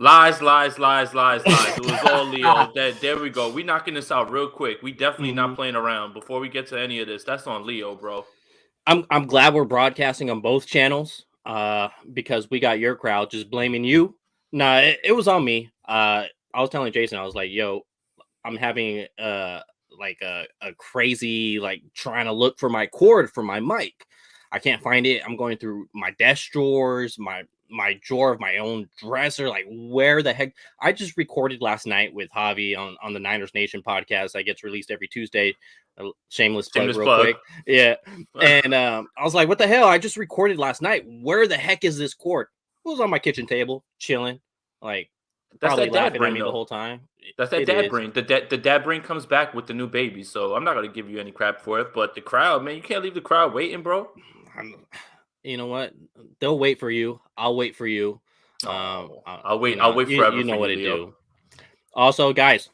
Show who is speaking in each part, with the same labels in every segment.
Speaker 1: Lies, lies, lies, lies, lies. It was all Leo. There we go. We knocking this out real quick. We definitely not playing around. Before we get to any of this, that's on Leo, bro.
Speaker 2: I'm glad we're broadcasting on both channels because we got your crowd just blaming you. Nah, it was on me. I was telling Jason, I was like, yo, I'm having like a crazy like trying to look for my cord for my mic. I can't find it. I'm going through my desk drawers, my drawer of my own dresser. Like, where the heck? I just recorded last night with Javi on the Niners Nation podcast that gets released every Tuesday. A shameless plug, real quick. Yeah, and I was like, what the hell? I just recorded last night. Where the heck is this cord? It was on my kitchen table, chilling. Like,
Speaker 1: That's
Speaker 2: probably
Speaker 1: that dad
Speaker 2: laughing
Speaker 1: brain,
Speaker 2: at me
Speaker 1: though.
Speaker 2: the whole time.
Speaker 1: That's that dad brain. The dad brain comes back with the new baby. So I'm not gonna give you any crap for it. But the crowd, man, you can't leave the crowd waiting, bro.
Speaker 2: You know what? They'll wait for you. I'll wait for you.
Speaker 1: I'll wait.
Speaker 2: You
Speaker 1: I'll
Speaker 2: know,
Speaker 1: wait forever
Speaker 2: you
Speaker 1: for
Speaker 2: know
Speaker 1: you,
Speaker 2: what to
Speaker 1: Leo.
Speaker 2: do. Also, guys,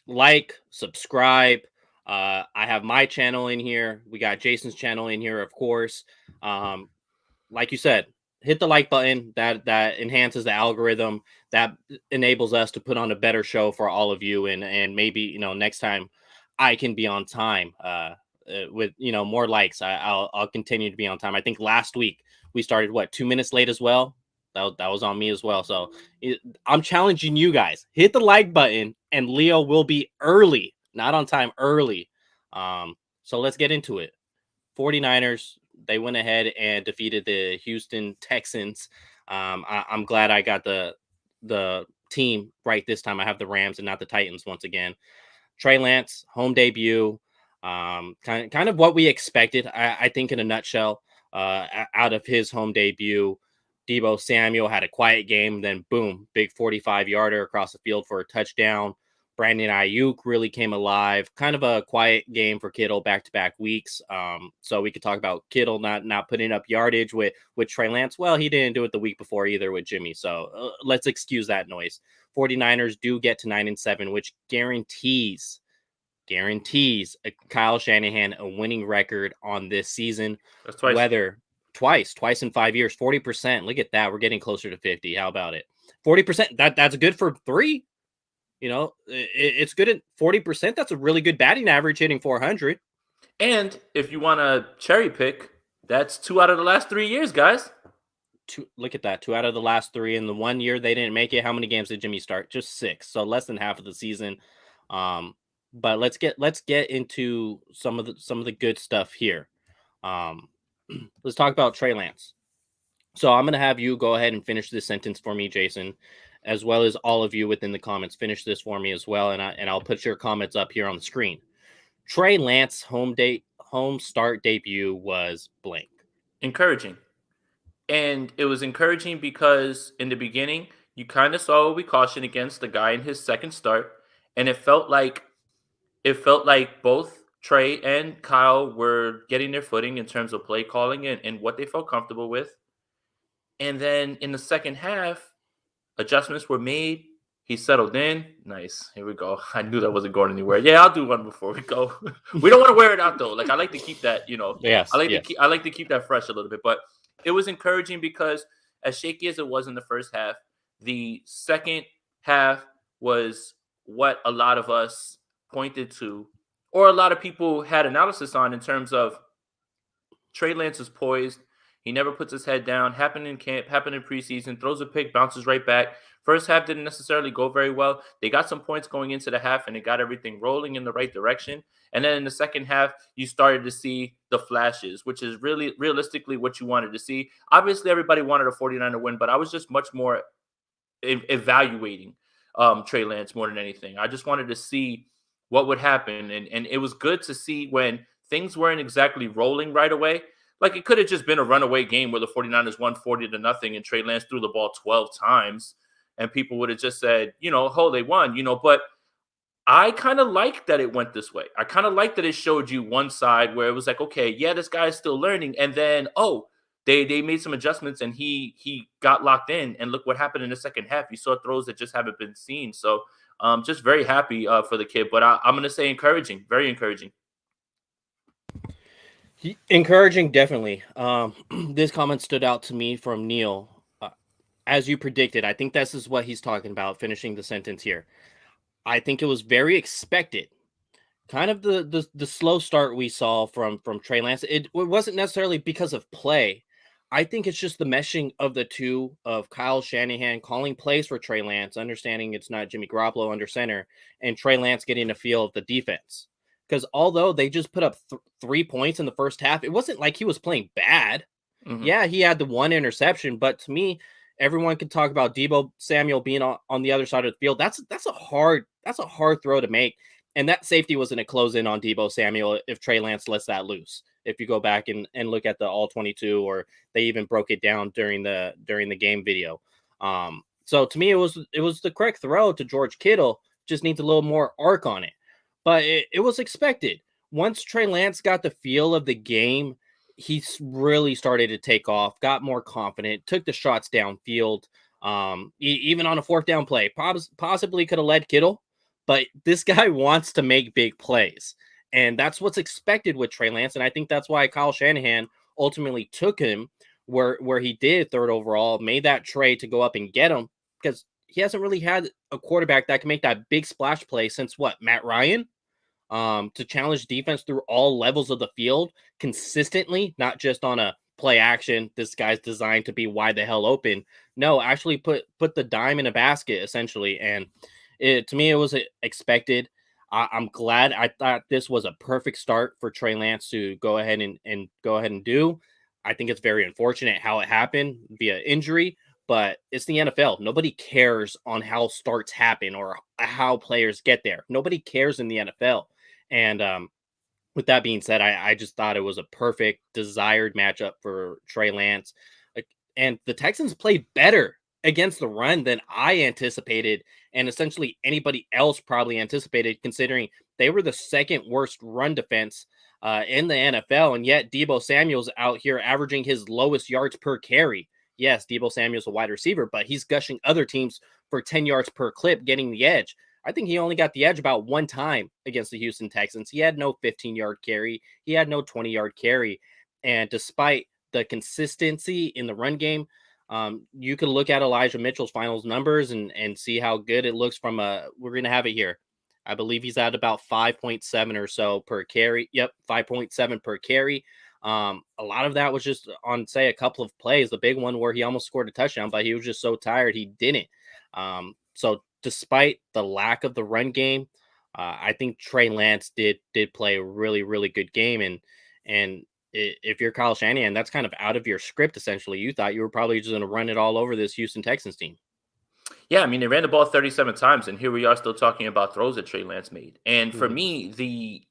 Speaker 2: like, subscribe. I have my channel in here. We got Jason's channel in here, of course. Like you said, hit the like button. That enhances the algorithm. That enables us to put on a better show for all of you. And maybe next time I can be on time. With more likes, I'll continue to be on time. I think last week we started 2 minutes late as well. That was on me as well. So I'm challenging you guys. Hit the like button, and Leo will be early, not on time, early. So let's get into it. 49ers, they went ahead and defeated the Houston Texans. I'm glad I got the team right this time. I have the Rams and not the Titans once again. Trey Lance, home debut. Kind of what we expected, I think, in a nutshell, out of his home debut. Deebo Samuel had a quiet game, then boom, big 45-yarder across the field for a touchdown. Brandon Ayuk really came alive. Kind of a quiet game for Kittle back-to-back weeks. So we could talk about Kittle not putting up yardage with Trey Lance. Well, he didn't do it the week before either with Jimmy. So let's excuse that noise. 49ers do get to 9-7, which guarantees Kyle Shanahan a winning record on this season.
Speaker 1: That's twice.
Speaker 2: Whether twice in 5 years, 40%. Look at that. We're getting closer to 50. How about it? 40%. That's good for 3. It's good at 40%. That's a really good batting average, hitting 400.
Speaker 1: And if you want to cherry pick, that's 2 out of the last 3 years, guys.
Speaker 2: Look at that. 2 out of the last 3. In the 1 year they didn't make it. How many games did Jimmy start? Just 6. So less than half of the season. But let's get into some of the good stuff here. Let's talk about Trey Lance. So I'm going to have you go ahead and finish this sentence for me, Jason, as well as all of you within the comments. Finish this for me as well, and I'll put your comments up here on the screen. Trey Lance home start debut was blank.
Speaker 1: Encouraging. And it was encouraging because in the beginning, you kind of saw what we cautioned against the guy in his second start, and it felt like both Trey and Kyle were getting their footing in terms of play calling and what they felt comfortable with. And then in the second half, adjustments were made. He settled in. Nice. Here we go. I knew that wasn't going anywhere. Yeah, I'll do one before we go. We don't want to wear it out though. Like, I like to keep that,
Speaker 2: Yes.
Speaker 1: I like to keep that fresh a little bit. But it was encouraging because as shaky as it was in the first half, the second half was what a lot of us pointed to, or a lot of people had analysis on, in terms of Trey Lance is poised. He never puts his head down. Happened in camp, happened in preseason, throws a pick, bounces right back. First half didn't necessarily go very well. They got some points going into the half, and it got everything rolling in the right direction. And then in the second half, you started to see the flashes, which is really realistically what you wanted to see. Obviously, everybody wanted a 49er win, but I was just much more evaluating Trey Lance more than anything. I just wanted to see what would happen. And it was good to see when things weren't exactly rolling right away. Like, it could have just been a runaway game where the 49ers won 40-0 and Trey Lance threw the ball 12 times. And people would have just said, oh, they won, but I kind of like that it went this way. I kind of like that it showed you one side where it was like, okay, yeah, this guy is still learning. And then, they made some adjustments and he got locked in. And look what happened in the second half. You saw throws that just haven't been seen. So just very happy for the kid. But I'm going to say encouraging, very encouraging.
Speaker 2: Encouraging, definitely. This comment stood out to me from Neil. as you predicted, I think this is what he's talking about, finishing the sentence here. I think it was very expected. Kind of the slow start we saw from Trey Lance. It wasn't necessarily because of play. I think it's just the meshing of the two, of Kyle Shanahan calling plays for Trey Lance, understanding it's not Jimmy Garoppolo under center, and Trey Lance getting a feel of the defense. Because although they just put up 3 points in the first half, it wasn't like he was playing bad.
Speaker 1: Mm-hmm.
Speaker 2: Yeah, he had the one interception, but to me, everyone could talk about Deebo Samuel being on the other side of the field. That's a hard throw to make. And that safety was going to close in on Deebo Samuel if Trey Lance lets that loose. If you go back and look at the all 22, or they even broke it down during the game video. So to me, it was the correct throw to George Kittle. Just needs a little more arc on it, but it was expected. Once Trey Lance got the feel of the game, he really started to take off, got more confident, took the shots downfield. Even on a 4th down play, possibly could have led Kittle, but this guy wants to make big plays, and that's what's expected with Trey Lance. And I think that's why Kyle Shanahan ultimately took him where he did, 3rd overall, made that trade to go up and get him, because he hasn't really had a quarterback that can make that big splash play since Matt Ryan. To challenge defense through all levels of the field consistently, not just on a play action. This guy's designed to be wide the hell open. No, actually put the dime in a basket essentially. And to me, it was expected. I'm glad. I thought this was a perfect start for Trey Lance to go ahead and do. I think it's very unfortunate how it happened via injury, but it's the NFL. Nobody cares on how starts happen or how players get there. Nobody cares in the NFL. And with that being said, I just thought it was a perfect desired matchup for Trey Lance. And the Texans played better against the run than I anticipated, and essentially anybody else probably anticipated, considering they were the 2nd worst run defense in the NFL. And yet Deebo Samuel's out here averaging his lowest yards per carry. Yes, Deebo Samuel's a wide receiver, but he's gushing other teams for 10 yards per clip, getting the edge. I think he only got the edge about 1 time against the Houston Texans. He had no 15-yard carry. He had no 20-yard carry. And despite the consistency in the run game, you can look at Elijah Mitchell's finals numbers and see how good it looks from we're going to have it here. I believe he's at about 5.7 or so per carry. Yep, 5.7 per carry. A lot of that was just on, say, a couple of plays. The big one where he almost scored a touchdown, but he was just so tired he didn't. So despite the lack of the run game, I think Trey Lance did play a really, really good game. And if you're Kyle Shanahan, that's kind of out of your script, essentially. You thought you were probably just going to run it all over this Houston Texans team.
Speaker 1: Yeah, I mean, they ran the ball 37 times, and here we are still talking about throws that Trey Lance made. And for me, the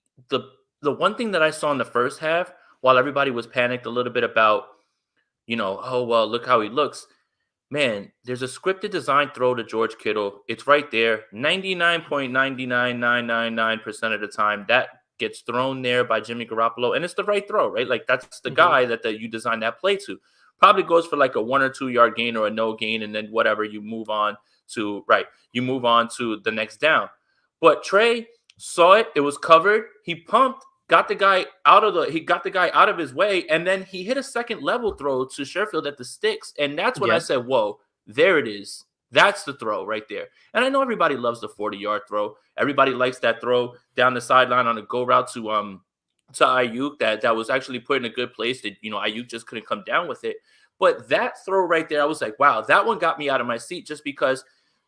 Speaker 1: one thing that I saw in the first half, while everybody was panicked a little bit about, oh, well, look how he looks. Man, there's a scripted design throw to George Kittle. It's right there. 99.99999% of the time, that gets thrown there by Jimmy Garoppolo, and it's the right throw, right? Like, that's the guy that you designed that play to. Probably goes for like a 1 or 2 yard gain or a no gain, and then whatever, you move on to the next down. But Trey saw it. It was covered. He pumped, got the guy out of his way, and then he hit a second level throw to Sherfield at the sticks. And that's when I said, whoa, there it is. That's the throw right there. And I know everybody loves the 40-yard throw. Everybody likes that throw down the sideline on a go route to Ayuk that was actually put in a good place that, Ayuk just couldn't come down with it. But that throw right there, I was like, wow, that one got me out of my seat, just because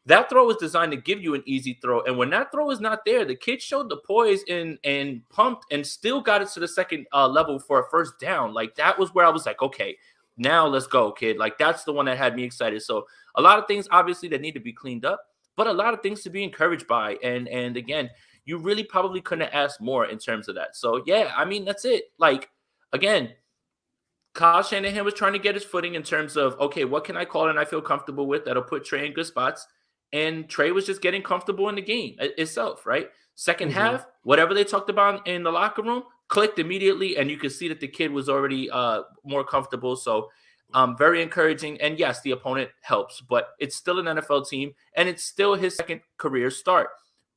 Speaker 1: that throw was designed to give you an easy throw. And when that throw is not there, the kid showed the poise and pumped and still got it to the second level for a first down. Like, that was where I was like, okay, now let's go, kid. Like, that's the one that had me excited. So a lot of things, obviously, that need to be cleaned up, but a lot of things to be encouraged by. And again, you really probably couldn't ask more in terms of that. So, yeah, I mean, that's it. Like, again, Kyle Shanahan was trying to get his footing in terms of, okay, what can I call and I feel comfortable with that'll put Trey in good spots? And Trey was just getting comfortable in the game itself, right? Second half, whatever they talked about in the locker room, clicked immediately, and you could see that the kid was already more comfortable. So very encouraging. And yes, the opponent helps, but it's still an NFL team, and it's still his second career start.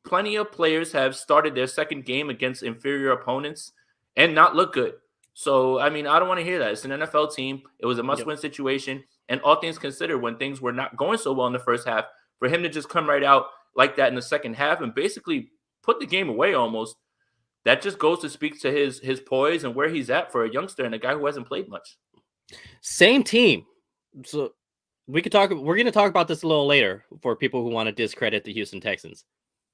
Speaker 1: Plenty of players have started their second game against inferior opponents and not look good. So, I mean, I don't want to hear that. It's an NFL team. It was a must-win situation. And all things considered, when things were not going so well in the first half, for him to just come right out like that in the second half and basically put the game away almost, that just goes to speak to his poise and where he's at for a youngster and a guy who hasn't played much.
Speaker 2: Same team. So we're going to talk about this a little later for people who want to discredit the Houston Texans.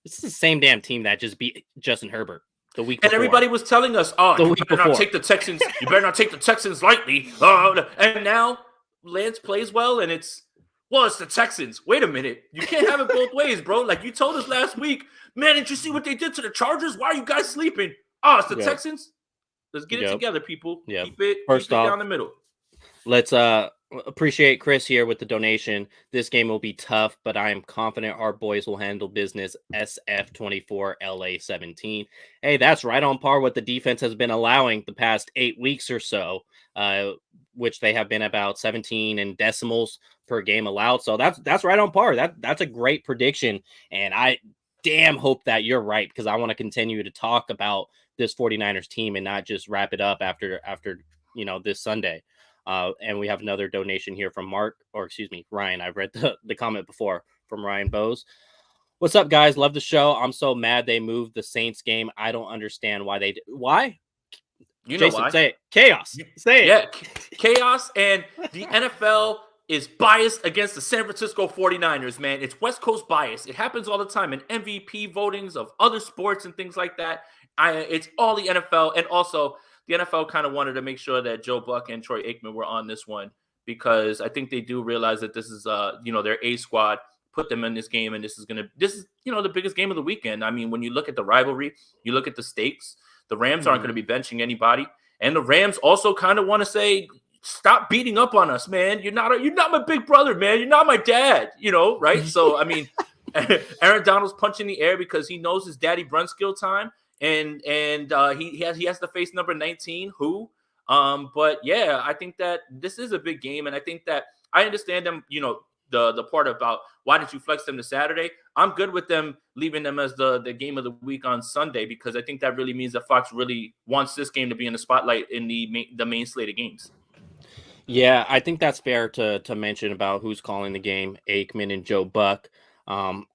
Speaker 2: This is the same damn team that just beat Justin Herbert the week before.
Speaker 1: And everybody was telling us, "Oh, you better not take the Texans. You better not take the Texans lightly." And now Lance plays well, and it's the Texans. Wait a minute, you can't have it both ways, bro. Like you told us last week, man. Did you see what they did to the Chargers? Why are you guys sleeping? Oh, it's the Texans. Let's get it together, people.
Speaker 2: Yeah.
Speaker 1: Keep it down the middle.
Speaker 2: Let's appreciate Chris here with the donation. This game will be tough, but I am confident our boys will handle business. SF24 LA17. Hey, that's right on par what the defense has been allowing the past 8 weeks or so, which they have been about 17 and decimals per game allowed. So that's right on par. That's a great prediction, and I damn hope that you're right, because I want to continue to talk about this 49ers team and not just wrap it up after this Sunday. And we have another donation here from Ryan. I've read the comment before from Ryan Bose. What's up, guys? Love the show. I'm so mad they moved the Saints game. I don't understand why they did. Why?
Speaker 1: You know
Speaker 2: Jason,
Speaker 1: why?
Speaker 2: say it. Chaos. Say it.
Speaker 1: Yeah, chaos. And the NFL is biased against the San Francisco 49ers, man. It's West Coast bias. It happens all the time in MVP votings of other sports and things like that. It's all the NFL. And also, the NFL kind of wanted to make sure that Joe Buck and Troy Aikman were on this one, because I think they do realize that this is their A squad put them in this game, and this is the biggest game of the weekend. I mean, when you look at the rivalry, you look at the stakes, the Rams aren't going to be benching anybody, and the Rams also kind of want to say, stop beating up on us, man. You're not my big brother, man. You're not my dad, right? So I mean, Aaron Donald's punching the air because he knows his daddy Brunskill time. And he has to face number 19, but yeah, I think that this is a big game, and I think that I understand them, the part about why did you flex them to Saturday. I'm good with them leaving them as the game of the week on Sunday, because I think that really means that Fox really wants this game to be in the spotlight in the main slate of games.
Speaker 2: Yeah, I think that's fair to mention about who's calling the game, Aikman and Joe Buck. I'm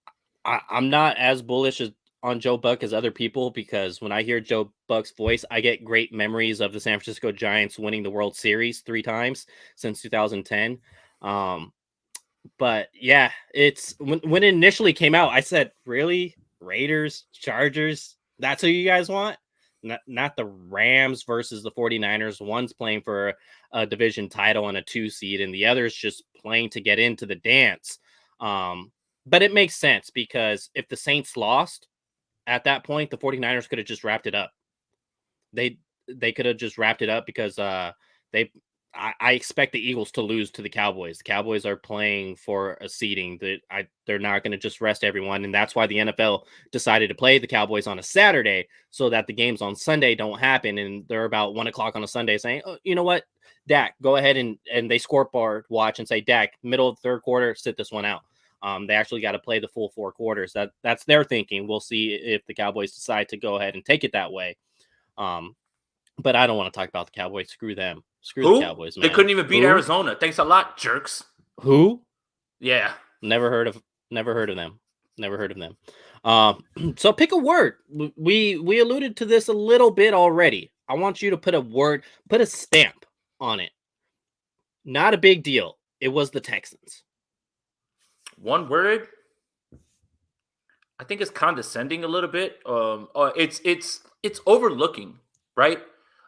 Speaker 2: not as bullish on Joe Buck as other people, because when I hear Joe Buck's voice, I get great memories of the San Francisco Giants winning the World Series 3 times since 2010. But yeah, it's when it initially came out, I said, really? Raiders, Chargers, that's who you guys want? Not the Rams versus the 49ers. One's playing for a division title and a 2 seed, and the other's just playing to get into the dance. But it makes sense, because if the Saints lost at that point, the 49ers could have just wrapped it up. They could have just wrapped it up, because I expect the Eagles to lose to the Cowboys. The Cowboys are playing for a seeding. They're not going to just rest everyone, and that's why the NFL decided to play the Cowboys on a Saturday, so that the games on Sunday don't happen, and they're about 1 o'clock on a Sunday saying, oh, you know what, Dak, go ahead and they scoreboard watch and say, Dak, middle of the third quarter, sit this one out. They actually got to play the full 4 quarters. That's their thinking. We'll see if the Cowboys decide to go ahead and take it that way. But I don't want to talk about the Cowboys. Screw them. Screw the Cowboys, man.
Speaker 1: They couldn't even beat Arizona. Thanks a lot, jerks.
Speaker 2: Who?
Speaker 1: Yeah.
Speaker 2: Never heard of them. So pick a word. We alluded to this a little bit already. I want you to put a stamp on it. Not a big deal. It was the Texans.
Speaker 1: One word. I think it's condescending a little bit. It's overlooking, right?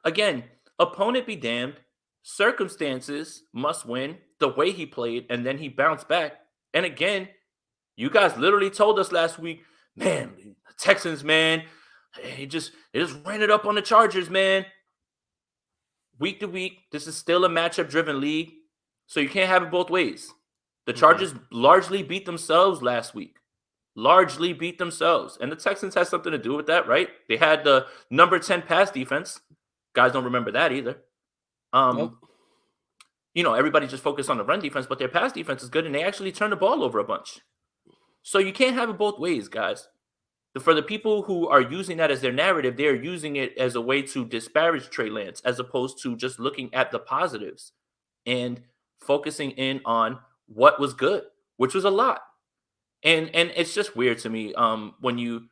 Speaker 1: Again, opponent be damned. Circumstances must win. The way he played, and then he bounced back. And again, you guys literally told us last week, man, the Texans, man, they just ran it up on the Chargers, man. Week to week, this is still a matchup-driven league, so you can't have it both ways. The Chargers largely beat themselves last week. Largely beat themselves. And the Texans had something to do with that, right? They had the number 10 pass defense. Guys don't remember that either.
Speaker 2: Nope.
Speaker 1: Everybody just focused on the run defense, but their pass defense is good, and they actually turn the ball over a bunch. So you can't have it both ways, guys. For the people who are using that as their narrative, they are using it as a way to disparage Trey Lance, as opposed to just looking at the positives. And focusing in on what was good, which was a lot. And it's just weird to me when you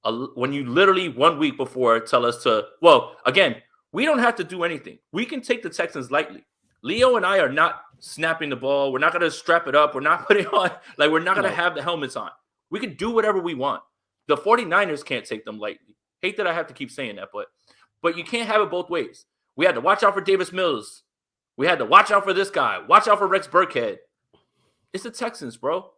Speaker 1: literally 1 week before tell us to, well, again, we don't have to do anything. We can take the Texans lightly. Leo and I are not snapping the ball. We're not going to strap it up. We're not putting on, like, we're not going to have the helmets on. We can do whatever we want. The 49ers can't take them lightly. Hate that I have to keep saying that, but you can't have it both ways. We had to watch out for Davis Mills. We had to watch out for this guy. Watch out for Rex Burkhead. It's the Texans, bro.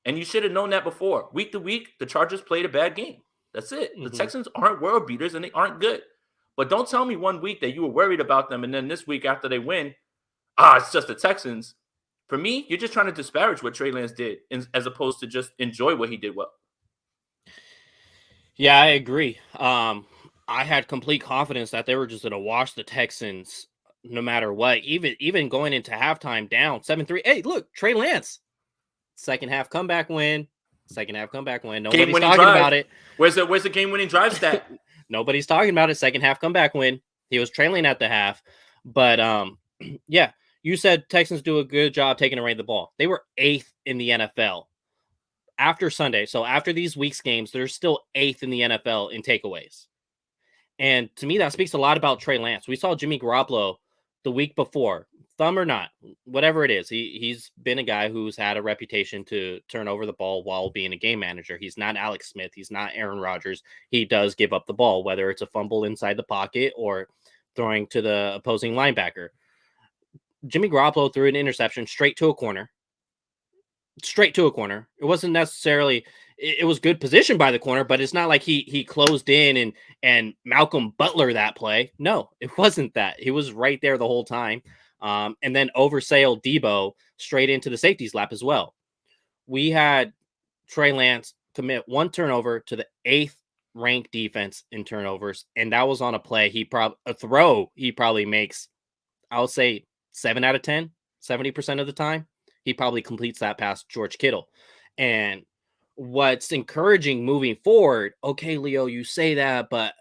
Speaker 1: And you should have known that before. Week to week, the Chargers played a bad game. That's it. The Texans aren't world beaters, and they aren't good. But don't tell me 1 week that you were worried about them, and then this week after they win, it's just the Texans. For me, you're just trying to disparage what Trey Lance did as opposed to just enjoy what he did well.
Speaker 2: Yeah, I agree. I had complete confidence that they were just going to wash the Texans no matter what. Even going into halftime down 7-3. Hey, look, Trey Lance. Second half comeback win. Nobody's talking about it.
Speaker 1: Where's the game-winning drive stat?
Speaker 2: Nobody's talking about it. Second half comeback win. He was trailing at the half. But, yeah, you said Texans do a good job taking away the ball. They were 8th in the NFL after Sunday. So after these week's games, they're still 8th in the NFL in takeaways. And to me, that speaks a lot about Trey Lance. We saw Jimmy Garoppolo the week before, thumb or not, whatever it is. He's been a guy who's had a reputation to turn over the ball while being a game manager. He's not Alex Smith. He's not Aaron Rodgers. He does give up the ball, whether it's a fumble inside the pocket or throwing to the opposing linebacker. Jimmy Garoppolo threw an interception straight to a corner. It wasn't necessarily, it was good position by the corner, but it's not like he closed in and Malcolm Butler that play. No, it wasn't that. He was right there the whole time. And then oversailed Debo straight into the safety's lap as well. We had Trey Lance commit one turnover to the 8th ranked defense in turnovers, and that was on a play he probably makes, I would say 7 out of 10, 70% of the time. He probably completes that past George Kittle. And what's encouraging moving forward, okay, Leo, you say that, but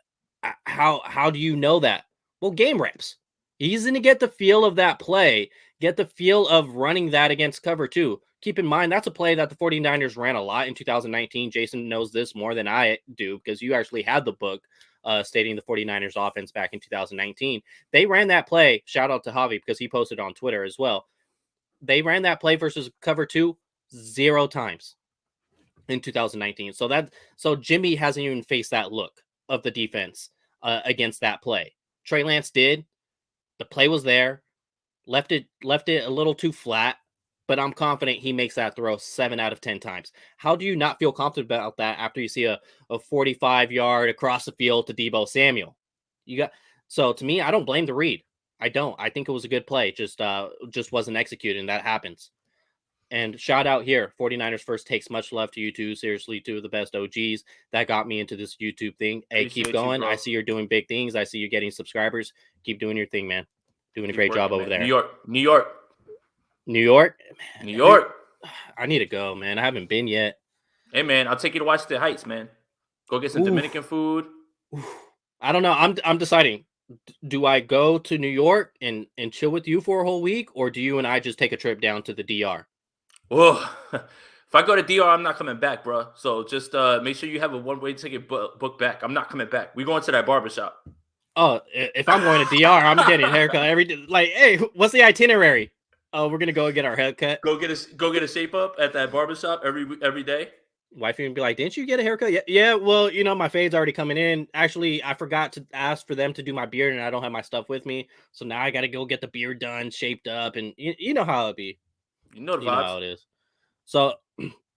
Speaker 2: how do you know that? Well, game reps. He's going to get the feel of that play, get the feel of running that against cover too. Keep in mind, that's a play that the 49ers ran a lot in 2019. Jason knows this more than I do because you actually had the book stating the 49ers offense back in 2019. They ran that play. Shout out to Javi because he posted on Twitter as well. They ran that play versus cover 2 0 times in 2019. So Jimmy hasn't even faced that look of the defense against that play. Trey Lance did. The play was there. Left it a little too flat, but I'm confident he makes that throw 7 out of 10 times. How do you not feel confident about that after you see a 45-yard across the field to Deebo Samuel? So to me, I don't blame the read. I don't. I think it was a good play. Just wasn't executed, and that happens. And shout out here, 49ers First Takes. Much love to you two. Seriously, two of the best OGs that got me into this YouTube thing. Hey, keep going. I see you're doing big things. I see you're getting subscribers. Keep doing your thing, man. Doing a great job over there.
Speaker 1: New York.
Speaker 2: Man, I need to go, man. I haven't been yet.
Speaker 1: Hey, man, I'll take you to watch the Heights, man. Go get some Dominican food.
Speaker 2: I don't know. I'm deciding. Do I go to New York and chill with you for a whole week, or do you and I just take a trip down to the DR?
Speaker 1: Oh, if I go to DR, I'm not coming back, bro. So just make sure you have a one-way ticket book back. I'm not coming back. We're going to that barbershop.
Speaker 2: Oh, if I'm going to DR, I'm getting a haircut every day. Like, hey, what's the itinerary? Oh, we're gonna go get our haircut.
Speaker 1: Go get a shape up at that barbershop every day.
Speaker 2: Wife even be like, didn't you get a haircut? Yeah. Well, my fade's already coming in. Actually, I forgot to ask for them to do my beard, and I don't have my stuff with me. So now I got to go get the beard done, shaped up, and you know how it be.
Speaker 1: You know the vibes.
Speaker 2: You know how it is. So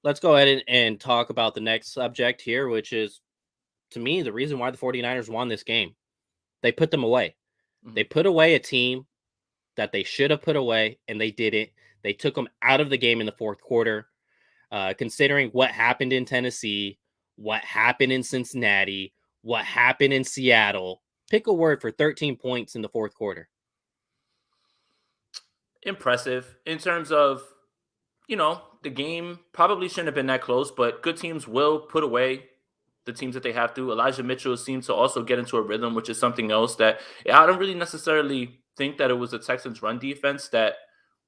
Speaker 2: let's go ahead and talk about the next subject here, which is, to me, the reason why the 49ers won this game. They put them away. Mm-hmm. They put away a team that they should have put away, and they didn't. They took them out of the game in the fourth quarter. Considering what happened in Tennessee, what happened in Cincinnati, what happened in Seattle, pick a word for 13 points in the fourth quarter.
Speaker 1: Impressive in terms of, the game probably shouldn't have been that close, but good teams will put away the teams that they have to. Elijah Mitchell seems to also get into a rhythm, which is something else that I don't really necessarily think that it was the Texans' run defense that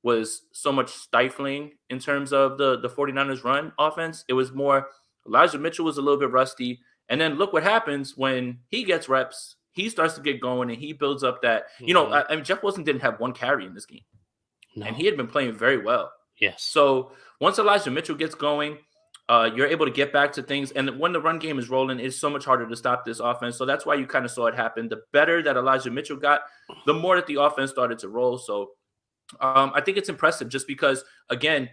Speaker 1: was so much stifling in terms of the 49ers run offense. It was more Elijah Mitchell was a little bit rusty. And then look what happens when he gets reps. He starts to get going and he builds up that, I mean, Jeff Wilson didn't have one carry in this game.
Speaker 2: No.
Speaker 1: And he had been playing very well.
Speaker 2: Yes.
Speaker 1: So once Elijah Mitchell gets going, you're able to get back to things. And when the run game is rolling, it's so much harder to stop this offense. So that's why you kind of saw it happen. The better that Elijah Mitchell got, the more that the offense started to roll. So I think it's impressive just because, again,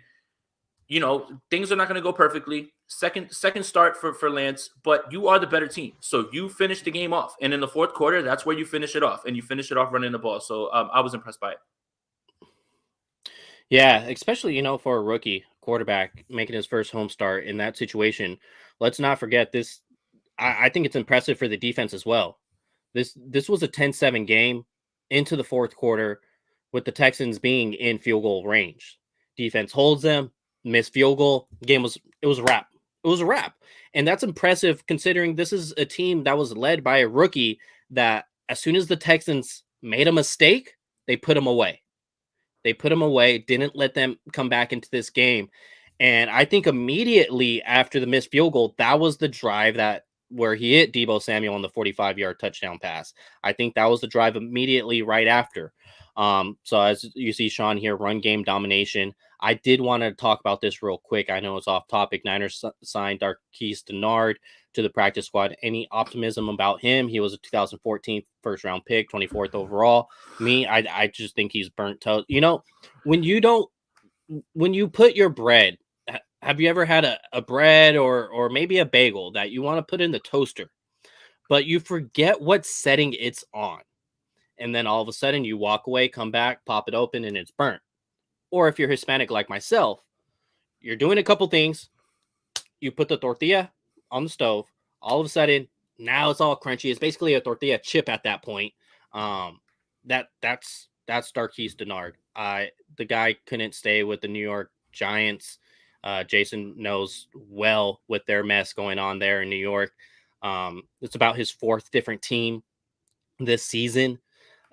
Speaker 1: things are not going to go perfectly. Second start for Lance, but you are the better team. So you finish the game off. And in the fourth quarter, that's where you finish it off. And you finish it off running the ball. So I was impressed by it.
Speaker 2: Yeah, especially, for a rookie quarterback making his first home start in that situation. Let's not forget this. I think it's impressive for the defense as well. This was a 10-7 game into the fourth quarter with the Texans being in field goal range. Defense holds them, missed field goal. It was a wrap. It was a wrap. And that's impressive considering this is a team that was led by a rookie that as soon as the Texans made a mistake, they put him away. They put him away, didn't let them come back into this game. And I think immediately after the missed field goal, that was the drive where he hit Deebo Samuel on the 45-yard touchdown pass. I think that was the drive immediately right after. So as you see Sean here, run game domination. I did want to talk about this real quick. I know it's off topic. Niners signed Darquise Dennard to the practice squad. Any optimism about him? He was a 2014 first round pick, 24th overall. I just think he's burnt toast. When you put your bread, have you ever had a bread or maybe a bagel that you want to put in the toaster, but you forget what setting it's on? And then all of a sudden you walk away, come back, pop it open, and it's burnt. Or if you're Hispanic like myself, you're doing a couple things. You put the tortilla on the stove. All of a sudden, now it's all crunchy. It's basically a tortilla chip at that point. That's Darquise Dennard. The guy couldn't stay with the New York Giants. Jason knows well with their mess going on there in New York. It's about his fourth different team this season.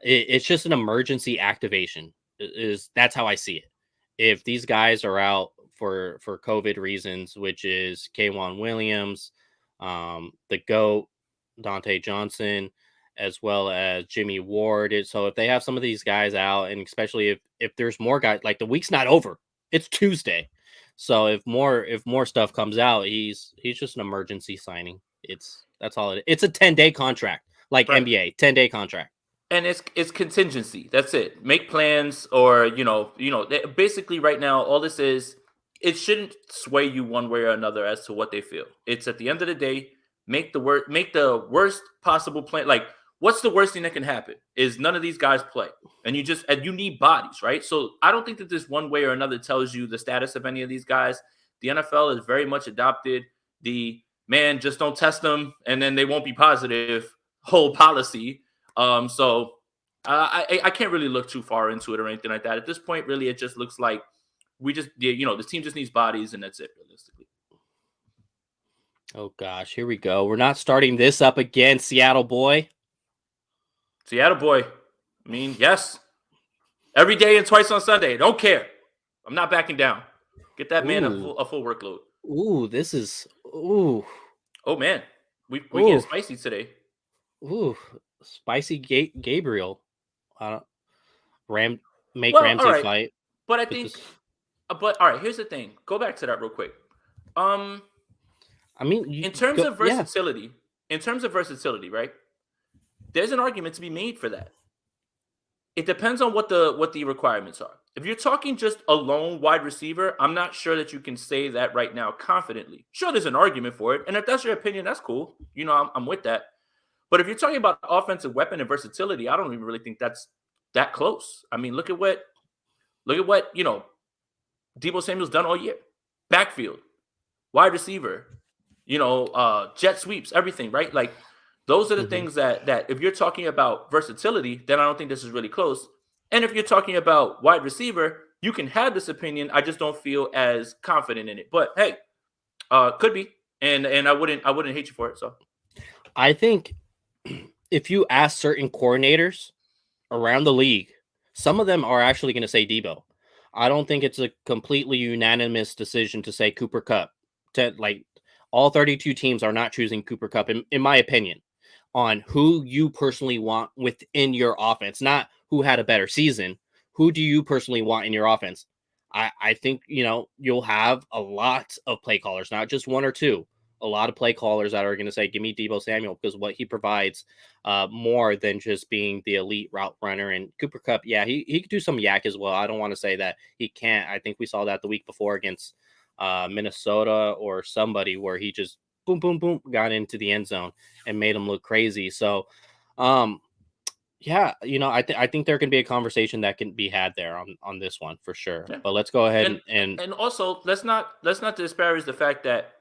Speaker 2: It's just an emergency activation. That's how I see it. If these guys are out for COVID reasons, which is K'Wan Williams, the GOAT, Dante Johnson, as well as Jimmy Ward. So if they have some of these guys out, and especially if there's more guys, like the week's not over, it's Tuesday. So if more stuff comes out, he's just an emergency signing. That's all it is. It's a 10-day contract, like right. NBA 10-day contract.
Speaker 1: And it's contingency. That's it. Make plans, or basically right now, all this is, it shouldn't sway you one way or another as to what they feel. It's at the end of the day, make the worst possible plan. Like, what's the worst thing that can happen? Is none of these guys play, and you need bodies, right? So I don't think that this one way or another tells you the status of any of these guys. The NFL has very much adopted the man, just don't test them, and then they won't be positive whole policy. So I can't really look too far into it or anything like that. At this point, really, it just looks like the team just needs bodies, and that's it, realistically.
Speaker 2: Oh, gosh, here we go. We're not starting this up again, Seattle boy.
Speaker 1: Seattle boy. I mean, yes. Every day and twice on Sunday. Don't care. I'm not backing down. Get that man a full workload.
Speaker 2: Ooh, this is... Ooh.
Speaker 1: Oh, man. We get spicy today.
Speaker 2: Ooh. Spicy Gabriel. Ramsey
Speaker 1: right.
Speaker 2: fight.
Speaker 1: But I think... But, all right, here's the thing. Go back to that real quick.
Speaker 2: I mean...
Speaker 1: In terms of versatility, right? There's an argument to be made for that. It depends on what the requirements are. If you're talking just a lone wide receiver, I'm not sure that you can say that right now confidently. Sure, there's an argument for it, and if that's your opinion, that's cool. I'm with that. But if you're talking about offensive weapon and versatility, I don't even really think that's that close. I mean, look at what Deebo Samuel's done all year. Backfield, wide receiver, jet sweeps, everything, right? Like, those are the things that if you're talking about versatility, then I don't think this is really close. And if you're talking about wide receiver, you can have this opinion. I just don't feel as confident in it. But hey, could be, and I wouldn't hate you for it. So
Speaker 2: I think if you ask certain coordinators around the league, some of them are actually going to say Deebo. I don't think it's a completely unanimous decision to say Cooper Kupp. All 32 teams are not choosing Cooper Kupp, in my opinion, on who you personally want within your offense, not who had a better season. Who do you personally want in your offense? I think, you'll have a lot of play callers, not just one or two, a lot of play callers that are going to say, give me Deebo Samuel, because what he provides more than just being the elite route runner. And Cooper Kupp, yeah, he could do some yak as well. I don't want to say that he can't. I think we saw that the week before against Minnesota or somebody, where he just boom, boom, boom, got into the end zone and made him look crazy. So, yeah, I think there can be a conversation that can be had there on this one for sure.
Speaker 1: Yeah.
Speaker 2: But let's go ahead
Speaker 1: And
Speaker 2: and
Speaker 1: and also let's not disparage the fact that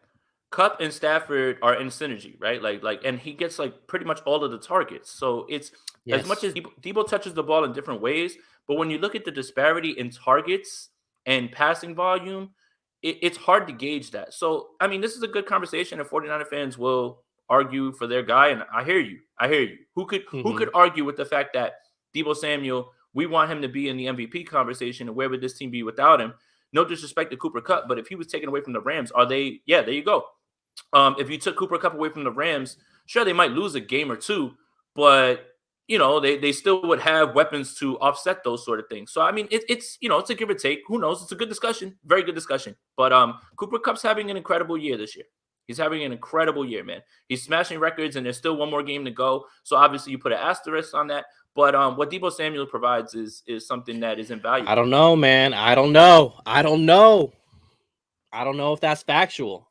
Speaker 1: Cup and Stafford are in synergy, right? And he gets like pretty much all of the targets. So it's as much
Speaker 2: yes,
Speaker 1: as Debo touches the ball in different ways, but when you look at the disparity in targets and passing volume, it's hard to gauge that. So I mean, this is a good conversation, and 49er fans will argue for their guy, and I hear you. I hear you. Who could argue with the fact that Debo Samuel, we want him to be in the MVP conversation, and where would this team be without him? No disrespect to Cooper Kupp, but if he was taken away from the Rams, are they? Yeah, there you go. If you took Cooper Kupp away from the Rams, sure they might lose a game or two, but they still would have weapons to offset those sort of things. So I mean, it's it's a give or take. Who knows? It's a good discussion, very good discussion. But Cooper Kupp's having an incredible year this year. He's having an incredible year, man. He's smashing records, and there's still one more game to go. So obviously, you put an asterisk on that. But what Debo Samuel provides is something that is invaluable.
Speaker 2: I don't know, man. I don't know if that's factual.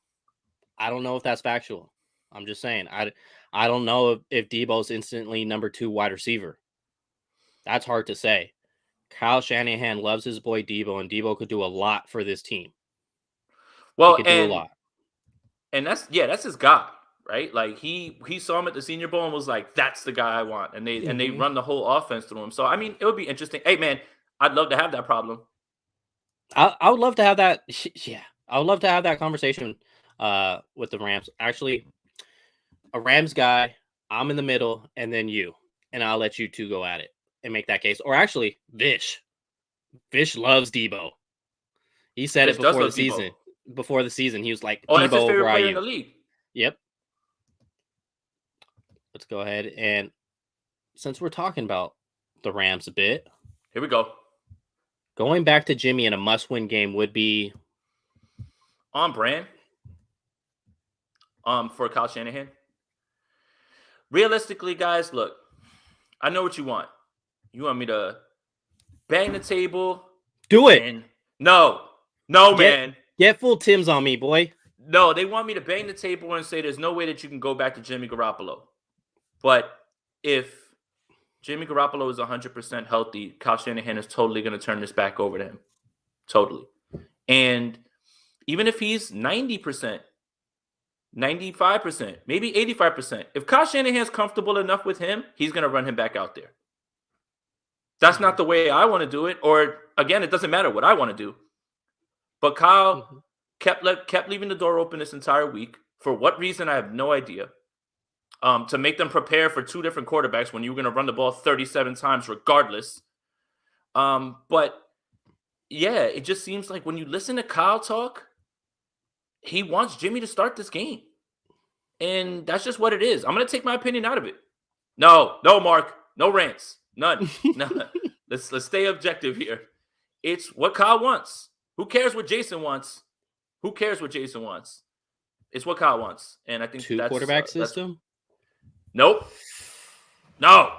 Speaker 2: I'm just saying. I don't know if Debo's instantly number 2 wide receiver. That's hard to say. Kyle Shanahan loves his boy Debo, and Debo could do a lot for this team. He
Speaker 1: Well,
Speaker 2: could do a lot.
Speaker 1: and that's his guy, right? Like he saw him at the Senior Bowl and was like, "That's the guy I want," and they run the whole offense through him. So I mean, it would be interesting. Hey, man, I'd love to have that problem.
Speaker 2: I would love to have that. Yeah, I would love to have that conversation with the Rams. Actually, a Rams guy, I'm in the middle, and then you, and I'll let you two go at it and make that case. Or actually, Vish loves Debo. He said
Speaker 1: Fish
Speaker 2: it
Speaker 1: does
Speaker 2: before the
Speaker 1: love
Speaker 2: season.
Speaker 1: Debo.
Speaker 2: Before the season, he was like,
Speaker 1: Oh, that's
Speaker 2: Debo
Speaker 1: his
Speaker 2: over
Speaker 1: favorite player in
Speaker 2: IU.
Speaker 1: the league.
Speaker 2: Yep. Let's go ahead, and since we're talking about the Rams a bit,
Speaker 1: Here we go.
Speaker 2: going back to Jimmy in a must-win game would be
Speaker 1: On brand. For Kyle Shanahan. Realistically, guys, look, I know what you want. You want me to bang the table?
Speaker 2: do it.
Speaker 1: And no, man.
Speaker 2: Get full Tims on me, boy.
Speaker 1: No, they want me to bang the table and say there's no way that you can go back to Jimmy Garoppolo. But if Jimmy Garoppolo is 100% healthy, Kyle Shanahan is totally going to turn this back over to him. Totally. And even if he's 90%, 95%, maybe 85%, if Kyle Shanahan's comfortable enough with him, he's going to run him back out there. That's not the way I want to do it. Or, again, it doesn't matter what I want to do. But Kyle kept leaving the door open this entire week. For what reason, I have no idea. To make them prepare for 2 different quarterbacks when you were going to run the ball 37 times regardless. But, yeah, it just seems like when you listen to Kyle talk, he wants Jimmy to start this game. And that's just what it is. I'm going to take my opinion out of it. No, Mark. No rants. None. No. Let's stay objective here. It's what Kyle wants. Who cares what Jason wants? It's what Kyle wants. And I think
Speaker 2: 2 quarterback system?
Speaker 1: Nope. No.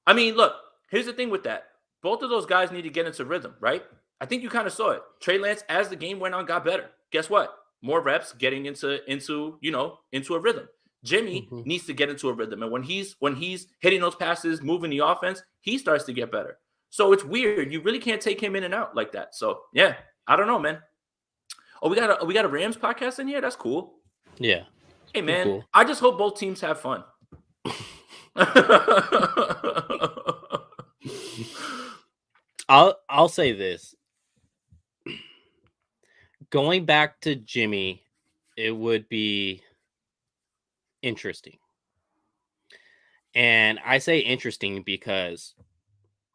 Speaker 1: I mean, look, here's the thing with that. Both of those guys need to get into rhythm, right? I think you kind of saw it. Trey Lance, as the game went on, got better. Guess what? More reps, getting into a rhythm. Jimmy needs to get into a rhythm. And when he's hitting those passes, moving the offense, he starts to get better. So it's weird. You really can't take him in and out like that. So yeah, I don't know, man. Oh, we got a Rams podcast in here? That's cool.
Speaker 2: Yeah.
Speaker 1: Hey, man,
Speaker 2: cool.
Speaker 1: I just hope both teams have fun.
Speaker 2: I'll say this. Going back to Jimmy, it would be interesting. And I say interesting because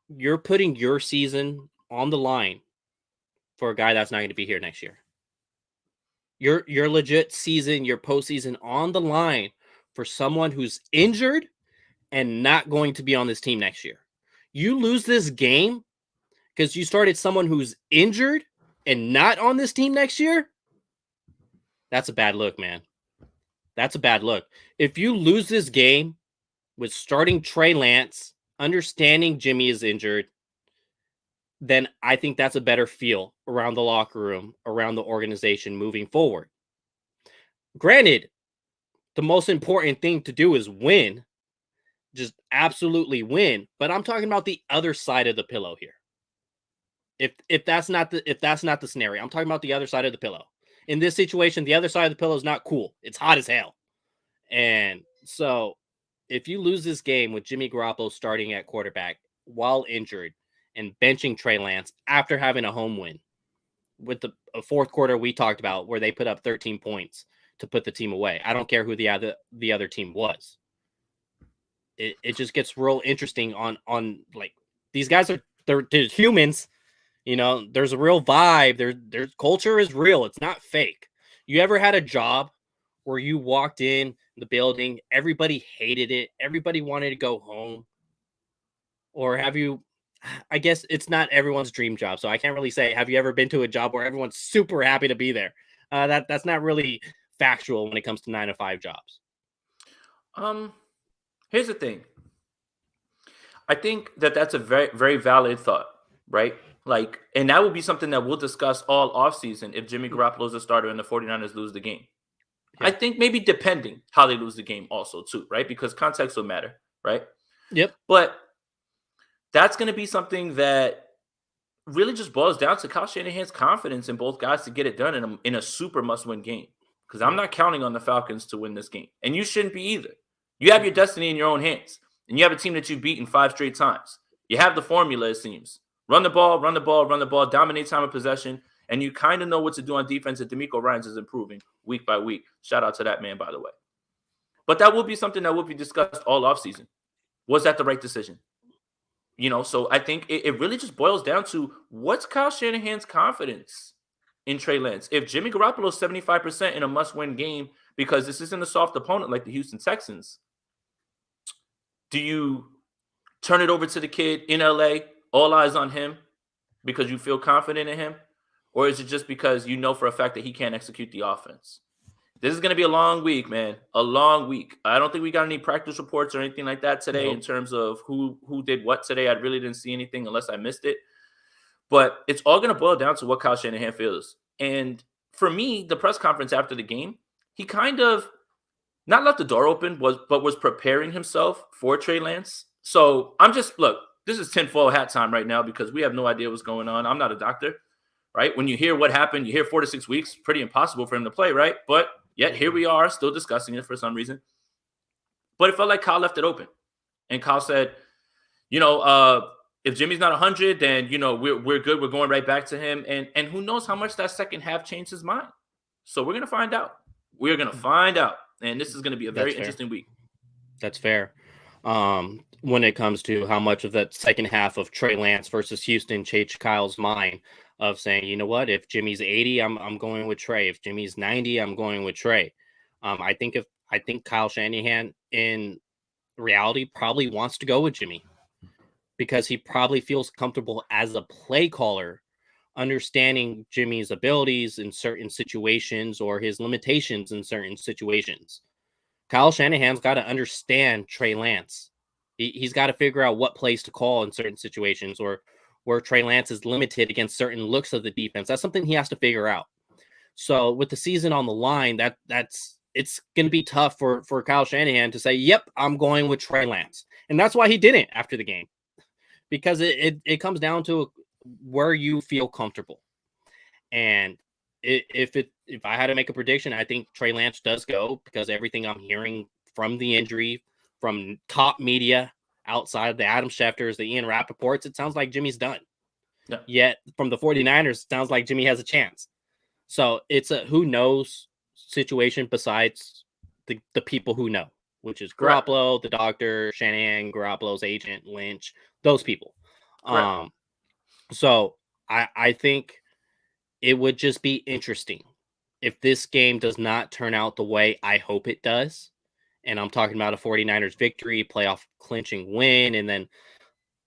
Speaker 2: you're putting your season on the line for a guy that's not going to be here next year? Your legit season, your postseason on the line for someone who's injured and not going to be on this team next year. You lose this game because you started someone who's injured and not on this team next year. That's a bad look, man. That's a bad look. If you lose this game with starting Trey Lance, understanding Jimmy is injured, then I think that's a better feel around the locker room, around the organization moving forward. Granted, the most important thing to do is win. Just absolutely win. But I'm talking about the other side of the pillow here. If that's not the scenario, I'm talking about the other side of the pillow. In this situation, the other side of the pillow is not cool. It's hot as hell. And so if you lose this game with Jimmy Garoppolo starting at quarterback while injured and benching Trey Lance after having a home win with a fourth quarter we talked about where they put up 13 points to put the team away. I don't care who the other team was. It just gets real interesting on like these guys they're humans. You know, there's a real vibe. Their culture is real. It's not fake. You ever had a job where you walked in the building, everybody hated it, everybody wanted to go home? Or have you, I guess it's not everyone's dream job, so I can't really say, have you ever been to a job where everyone's super happy to be there? That's not really factual when it comes to 9-to-5 jobs.
Speaker 1: Here's the thing. I think that's a very, very valid thought, right? Like, and that will be something that we'll discuss all offseason if Jimmy Garoppolo is a starter and the 49ers lose the game. Yeah. I think maybe depending how they lose the game also too, right? Because context will matter, right?
Speaker 2: Yep.
Speaker 1: But that's going to be something that really just boils down to Kyle Shanahan's confidence in both guys to get it done in a super must-win game. Because I'm not counting on the Falcons to win this game. And you shouldn't be either. You have your destiny in your own hands. And you have a team that you've beaten 5 straight times. You have the formula, it seems. Run the ball, dominate time of possession, and you kind of know what to do on defense. And DeMeco Ryans is improving week by week. Shout out to that man, by the way. But that will be something that will be discussed all offseason. Was that the right decision? You know, so I think it really just boils down to what's Kyle Shanahan's confidence in Trey Lance. If Jimmy Garoppolo is 75% in a must-win game because this isn't a soft opponent like the Houston Texans, do you turn it over to the kid in LA, all eyes on him because you feel confident in him? Or is it just because you know for a fact that he can't execute the offense? This is going to be a long week, man. A long week. I don't think we got any practice reports or anything like that today in terms of who did what today. I really didn't see anything unless I missed it. But it's all going to boil down to what Kyle Shanahan feels. And for me, the press conference after the game, he kind of not left the door open, but was preparing himself for Trey Lance. So I'm just, look, this is tinfoil hat time right now because we have no idea what's going on. I'm not a doctor, right? When you hear what happened, you hear 4 to 6 weeks, pretty impossible for him to play, right? But yet here we are still discussing it for some reason. But it felt like Kyle left it open. And Kyle said, you know, if Jimmy's not 100, then, you know, we're good. We're going right back to him. And who knows how much that second half changed his mind. So we're going to find out. We're going to find out. And this is going to be a very interesting week.
Speaker 2: That's fair. When it comes to how much of that second half of Trey Lance versus Houston changed Kyle's mind of saying, you know what, if Jimmy's 80, I'm going with Trey. If Jimmy's 90, I'm going with Trey. I think Kyle Shanahan in reality probably wants to go with Jimmy because he probably feels comfortable as a play caller, understanding Jimmy's abilities in certain situations or his limitations in certain situations. Kyle Shanahan's got to understand Trey Lance. He's got to figure out what plays to call in certain situations or where Trey Lance is limited against certain looks of the defense. That's something he has to figure out. So with the season on the line, it's going to be tough for Kyle Shanahan to say, yep, I'm going with Trey Lance. And that's why he didn't after the game, because it comes down to where you feel comfortable. And if I had to make a prediction, I think Trey Lance does go because everything I'm hearing from the injury, from top media outside of the Adam Schefters, the Ian Rappaports, it sounds like Jimmy's done.
Speaker 1: Yeah.
Speaker 2: Yet from the 49ers, it sounds like Jimmy has a chance. So it's a who knows situation besides the people who know, which is Garoppolo, the doctor, Shanahan, Garoppolo's agent, Lynch, those people. So I think it would just be interesting if this game does not turn out the way I hope it does. And I'm talking about a 49ers victory, playoff clinching win, and then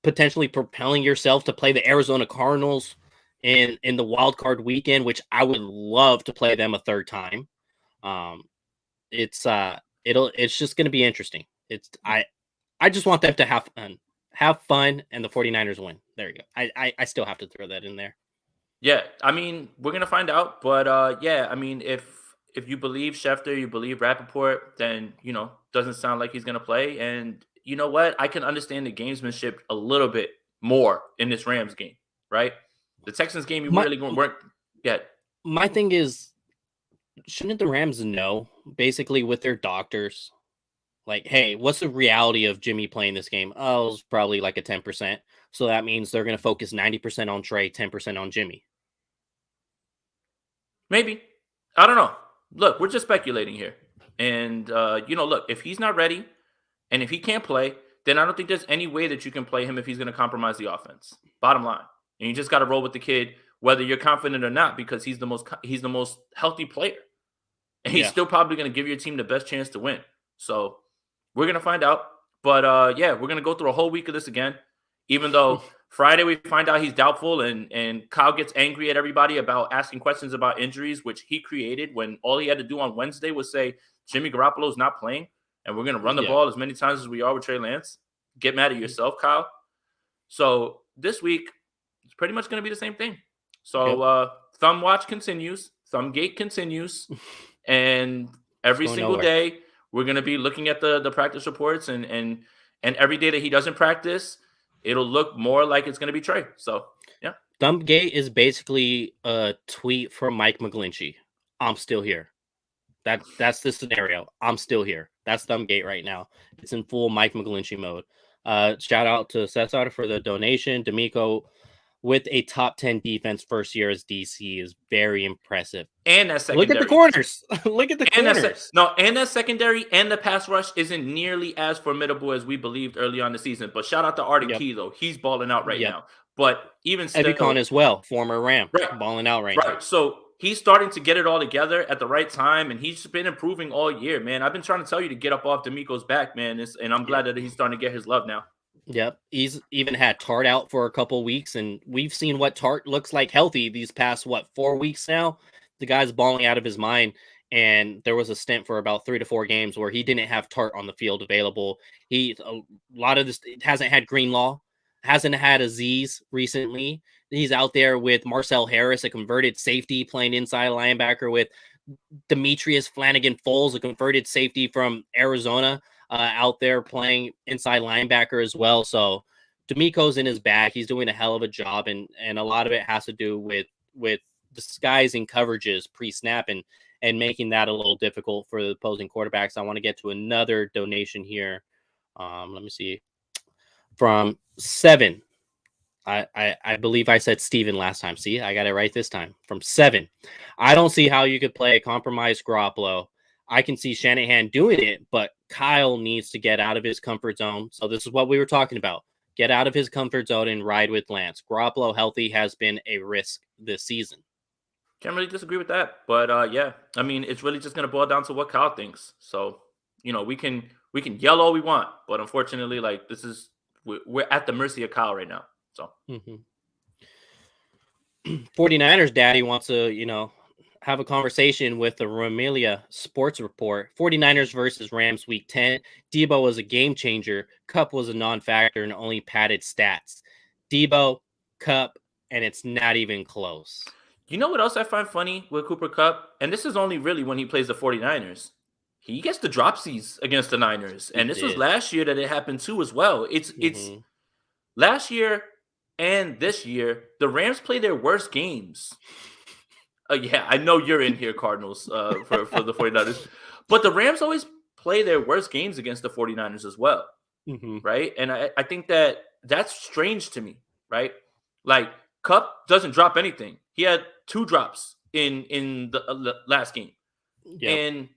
Speaker 2: potentially propelling yourself to play the Arizona Cardinals in the wild card weekend, which I would love to play them a third time. Um, it's just going to be interesting. I just want them to have fun, and the 49ers win. There you go. I still have to throw that in there.
Speaker 1: Yeah, I mean, we're gonna find out, but yeah, I mean, if you believe Schefter, you believe Rappaport, then doesn't sound like he's gonna play. And you know what? I can understand the gamesmanship a little bit more in this Rams game, right? The Texans game, you
Speaker 2: My
Speaker 1: really weren't yet.
Speaker 2: my thing is, shouldn't the Rams know basically with their doctors, like, hey, what's the reality of Jimmy playing this game? Oh, it's probably like a 10%. So that means they're going to focus 90% on Trey, 10% on Jimmy.
Speaker 1: Maybe. I don't know. Look, we're just speculating here. And look, if he's not ready and if he can't play, then I don't think there's any way that you can play him if he's going to compromise the offense. Bottom line. And you just got to roll with the kid whether you're confident or not, because he's the most healthy player. And he's still probably going to give your team the best chance to win. So, we're going to find out. But yeah, we're going to go through a whole week of this again. Even though Friday we find out he's doubtful, and Kyle gets angry at everybody about asking questions about injuries, which he created when all he had to do on Wednesday was say Jimmy Garoppolo is not playing, and we're going to run the ball as many times as we are with Trey Lance. Get mad at yourself, Kyle. So this week, it's pretty much going to be the same thing. So Thumb Watch continues. Thumbgate continues. And every single day, we're going to be looking at the practice reports, and every day that he doesn't practice, it'll look more like it's going to be Trey. So, yeah.
Speaker 2: Thumbgate is basically a tweet from Mike McGlinchey. I'm still here. That's the scenario. I'm still here. That's Thumbgate right now. It's in full Mike McGlinchey mode. Shout out to Cesar for the donation. D'Amico with a top 10 defense first year as DC is very impressive.
Speaker 1: And that secondary.
Speaker 2: Look at the corners. Look at the corners.
Speaker 1: And that secondary and the pass rush isn't nearly as formidable as we believed early on the season. But shout out to Arden Key, though. He's balling out right now. But even still,
Speaker 2: Ebicon as well, former Ram, balling out right now.
Speaker 1: So he's starting to get it all together at the right time, and he's been improving all year, man. I've been trying to tell you to get up off D'Amico's back, man, and I'm glad that he's starting to get his love now.
Speaker 2: Yep. He's even had Tart out for a couple weeks, and we've seen what Tart looks like healthy these past, 4 weeks now? The guy's balling out of his mind, and there was a stint for about 3 to 4 games where he didn't have Tart on the field available. A lot of this hasn't had Greenlaw, hasn't had Aziz recently. He's out there with Marcel Harris, a converted safety, playing inside linebacker with Demetrius Flanagan-Foles, a converted safety from Arizona, out there playing inside linebacker as well. So D'Amico's in his bag. He's doing a hell of a job, and a lot of it has to do with disguising coverages pre-snap and making that a little difficult for the opposing quarterbacks. I want to get to another donation here. Let me see. From 7. I believe I said Steven last time. See, I got it right this time. From 7. I don't see how you could play a compromised Garoppolo. I can see Shanahan doing it, but Kyle needs to get out of his comfort zone. So this is what we were talking about. Get out of his comfort zone and ride with Lance. Garoppolo healthy has been a risk this season.
Speaker 1: Can't really disagree with that. But yeah, I mean, it's really just going to boil down to what Kyle thinks. So, we can yell all we want, but unfortunately, like, we're at the mercy of Kyle right now. So
Speaker 2: 49ers daddy wants to, have a conversation with the Romelia Sports Report. 49ers versus Rams week 10. Debo was a game changer. Kupp was a non-factor and only padded stats. Debo, Kupp, and it's not even close.
Speaker 1: You know what else I find funny with Cooper Kupp? And this is only really when he plays the 49ers. He gets the dropsies against the Niners. And this was last year that it happened too as well. It's last year and this year, the Rams play their worst games. Yeah, I know you're in here, Cardinals, for the 49ers. But the Rams always play their worst games against the 49ers as well, right? And I think that's strange to me, right? Like, Kupp doesn't drop anything. He had 2 drops in the last game. Yep. And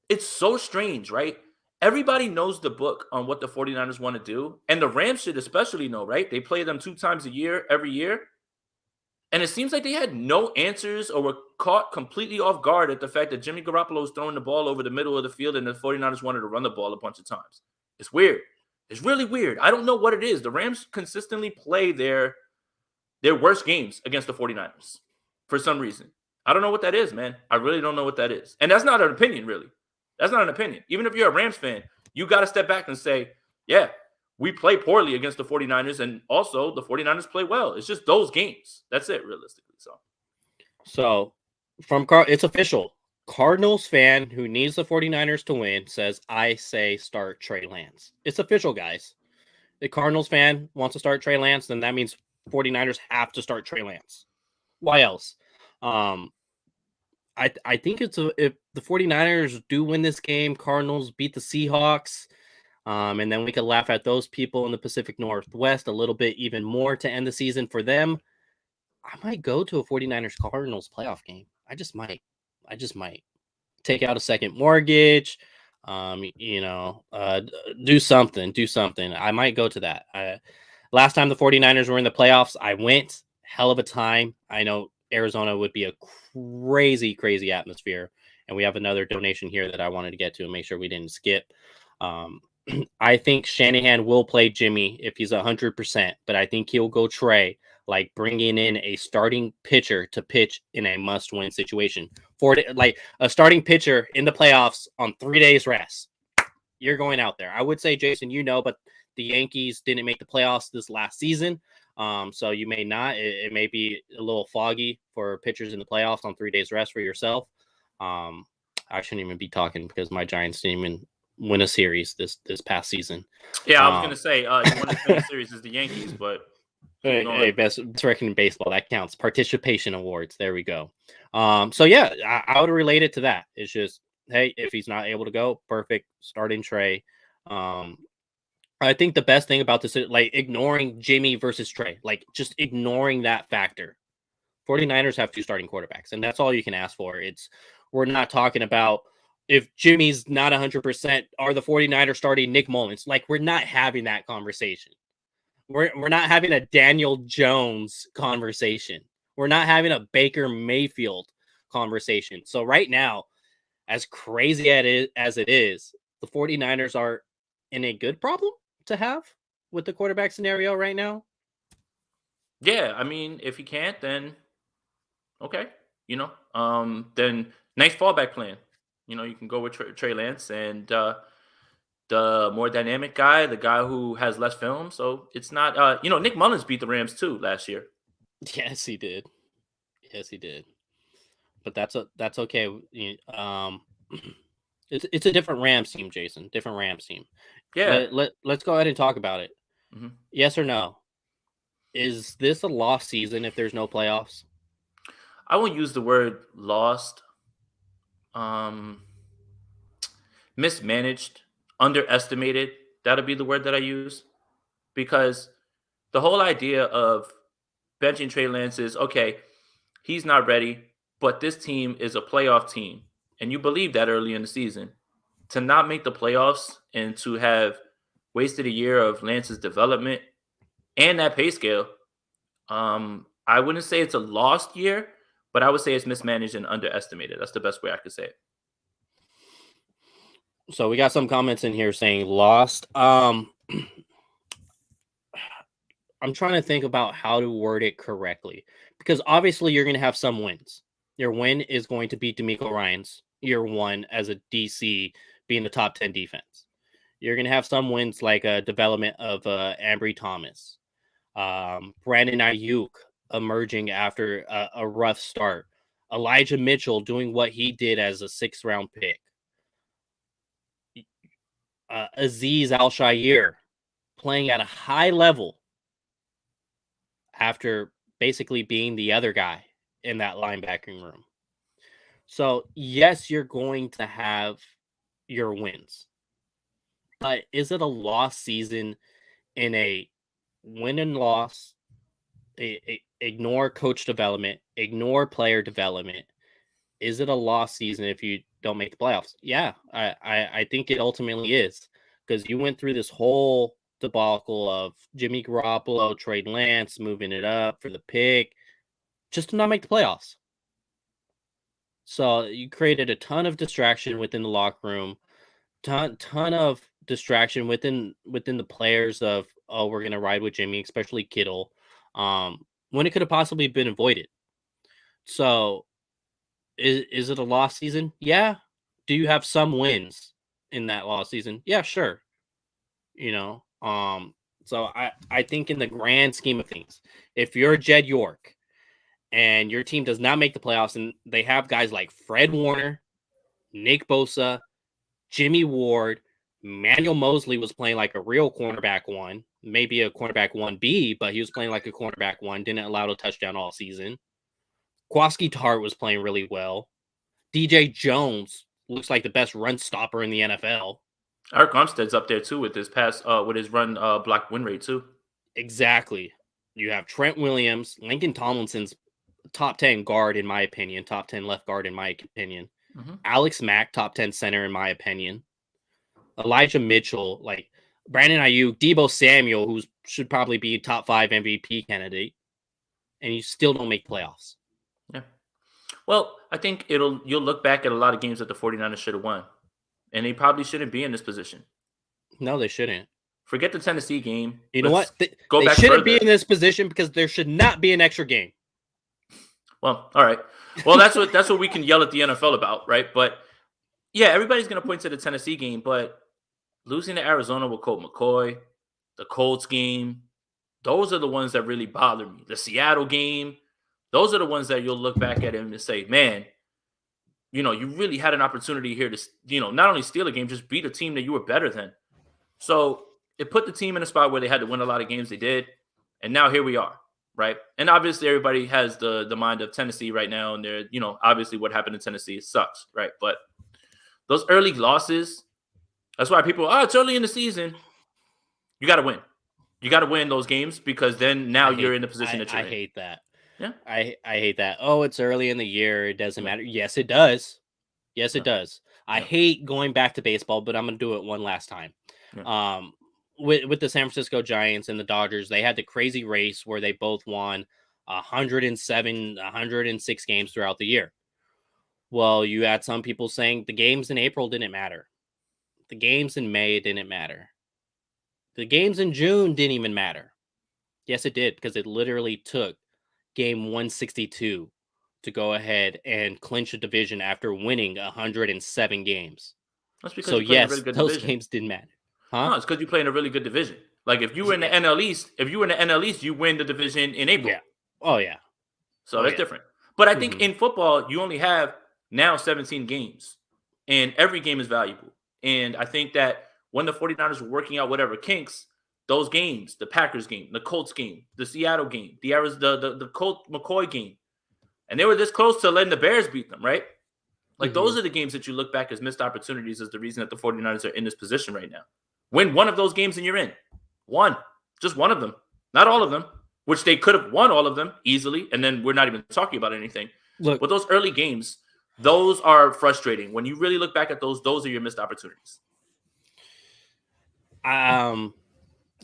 Speaker 1: it's so strange, right? Everybody knows the book on what the 49ers want to do, and the Rams should especially know, right? They play them 2 times a year, every year. And it seems like they had no answers or were caught completely off guard at the fact that Jimmy Garoppolo was throwing the ball over the middle of the field and the 49ers wanted to run the ball a bunch of times. It's weird. It's really weird. I don't know what it is. The Rams consistently play their worst games against the 49ers for some reason. I don't know what that is, man. I really don't know what that is. And that's not an opinion, really. That's not an opinion. Even if you're a Rams fan, you got to step back and say, yeah, we play poorly against the 49ers, and also the 49ers play well. It's just those games. That's it, realistically.
Speaker 2: So it's official. Cardinals fan who needs the 49ers to win says, I say start Trey Lance. It's official, guys. The Cardinals fan wants to start Trey Lance, then that means 49ers have to start Trey Lance. Why else? I think if the 49ers do win this game, Cardinals beat the Seahawks, and then we could laugh at those people in the Pacific Northwest a little bit even more to end the season for them. I might go to a 49ers Cardinals playoff game. I just might take out a second mortgage, do something. I might go to that. Last time the 49ers were in the playoffs, I went. Hell of a time. I know Arizona would be a crazy atmosphere. And we have another donation here that I wanted to get to and make sure we didn't skip. I think Shanahan will play Jimmy if he's 100%, but I think he'll go Trey, like bringing in a starting pitcher to pitch in a must-win situation. Like a starting pitcher in the playoffs on 3 days rest. You're going out there. I would say, Jason, but the Yankees didn't make the playoffs this last season. So you may not. It may be a little foggy for pitchers in the playoffs on 3 days rest for yourself. I shouldn't even be talking because my Giants didn't even win a series this past season.
Speaker 1: Yeah, I was gonna say you want to win a series is the Yankees, but
Speaker 2: hey, best record in baseball, that counts. Participation awards. There we go. So yeah, I would relate it to that. It's just, hey, if he's not able to go, perfect. Starting Trey. I think the best thing about this is like ignoring Jimmy versus Trey, like just ignoring that factor. 49ers have 2 starting quarterbacks, and that's all you can ask for. We're not talking about if Jimmy's not 100%, are the 49ers starting Nick Mullins? Like, we're not having that conversation. We're not having a Daniel Jones conversation. We're not having a Baker Mayfield conversation. So right now, as crazy as it is, the 49ers are in a good problem to have with the quarterback scenario right now.
Speaker 1: Yeah, I mean, if he can't, then okay, then nice fallback plan. You can go with Trey Lance and the more dynamic guy, the guy who has less film. So it's not, Nick Mullins beat the Rams too last year.
Speaker 2: Yes, he did. But that's okay. It's a different Rams team, Jason. Different Rams team.
Speaker 1: Yeah.
Speaker 2: Let's go ahead and talk about it.
Speaker 1: Mm-hmm.
Speaker 2: Yes or no? Is this a lost season if there's no playoffs?
Speaker 1: I won't use the word lost. Mismanaged, underestimated. That'll be the word that I use, because the whole idea of benching Trey Lance is, okay, he's not ready, but this team is a playoff team, and you believe that early in the season. To not make the playoffs and to have wasted a year of Lance's development and that pay scale, I wouldn't say it's a lost year, but I would say it's mismanaged and underestimated. That's the best way I could say it.
Speaker 2: So we got some comments in here saying lost. I'm trying to think about how to word it correctly, because obviously you're going to have some wins. Your win is going to be DeMeco Ryans year 1 as a DC being the top 10 defense. You're going to have some wins like a development of Ambry Thomas, Brandon Ayuk emerging after a rough start, Elijah Mitchell doing what he did as a 6th round pick, Azeez Al-Shaair playing at a high level after basically being the other guy in that linebacking room. So yes, you're going to have your wins, but is it a lost season in a win and loss? Ignore coach development, ignore player development. Is it a lost season if you don't make the playoffs? Yeah, I think it ultimately is, because you went through this whole debacle of Jimmy Garoppolo, Trey Lance, moving it up for the pick. just to not make the playoffs. So you created a ton of distraction within the locker room, ton of distraction within the players of, oh, we're gonna ride with Jimmy, especially Kittle, when it could have possibly been avoided. So is it a lost season? Yeah. Do you have some wins in that lost season? Yeah, sure. You know, so I think in the grand scheme of things, if you're Jed York and your team does not make the playoffs and they have guys like Fred Warner, Nick Bosa, Jimmy Ward, Manuel Mosley was playing like a real cornerback one, maybe a cornerback 1B, but he was playing like a cornerback one, didn't allow a touchdown all season. Kwaski Tart was playing really well. DJ Jones looks like the best run stopper in the NFL.
Speaker 1: Eric Armstead's up there too with his with his run block win rate too.
Speaker 2: Exactly. You have Trent Williams, Lincoln Tomlinson's top 10 guard in my opinion, top 10 left guard in my opinion.
Speaker 1: Mm-hmm.
Speaker 2: Alex Mack, top 10 center in my opinion. Elijah Mitchell, like Brandon Ayuk, Deebo Samuel, who should probably be top 5 MVP candidate, and you still don't make playoffs.
Speaker 1: Yeah. Well, I think you'll look back at a lot of games that the 49ers should have won, and they probably shouldn't be in this position.
Speaker 2: No, they shouldn't.
Speaker 1: Forget the Tennessee game.
Speaker 2: You know what? They
Speaker 1: back
Speaker 2: shouldn't
Speaker 1: further.
Speaker 2: be in this position because there should not be an extra game.
Speaker 1: Well, all right. Well, that's what we can yell at the NFL about, right? But yeah, everybody's going to point to the Tennessee game, but losing to Arizona with Colt McCoy, the Colts game, those are the ones that really bother me. The Seattle game, those are the ones that you'll look back at and say, man, you really had an opportunity here to, not only steal a game, just beat a team that you were better than. So it put the team in a spot where they had to win a lot of games. They did. And now here we are, right? And obviously everybody has the mind of Tennessee right now. And they're, obviously what happened in Tennessee sucks, right? But those early losses, that's why people, it's early in the season. You got to win. You got to win those games because then now you're in the position that you're in.
Speaker 2: I hate that.
Speaker 1: Yeah.
Speaker 2: I hate that. Oh, it's early in the year. It doesn't matter. Yes, it does. Yes, it does. I hate going back to baseball, but I'm going to do it one last time. Yeah. With the San Francisco Giants and the Dodgers, they had the crazy race where they both won 107, 106 games throughout the year. Well, you had some people saying the games in April didn't matter. The games in May didn't matter. The games in June didn't even matter. Yes, it did, because it literally took game 162 to go ahead and clinch a division after winning 107 games.
Speaker 1: That's because you played a really good
Speaker 2: those
Speaker 1: division.
Speaker 2: Games didn't matter. Huh?
Speaker 1: No, it's because you play in a really good division. Like if you were in the NL East, you win the division in April.
Speaker 2: Yeah. Oh yeah.
Speaker 1: So that's different. But I think in football, you only have now 17 games, and every game is valuable. And I think that when the 49ers were working out whatever kinks, those games, the Packers game, the Colts game, the Seattle game, the Colt McCoy game, and they were this close to letting the Bears beat them, right? Like those are the games that you look back as missed opportunities as the reason that the 49ers are in this position right now. Win one of those games and you're in. One. Just one of them. Not all of them, which they could have won all of them easily, and then we're not even talking about anything. Look, but those early games, those are frustrating. When you really look back at those are your missed opportunities.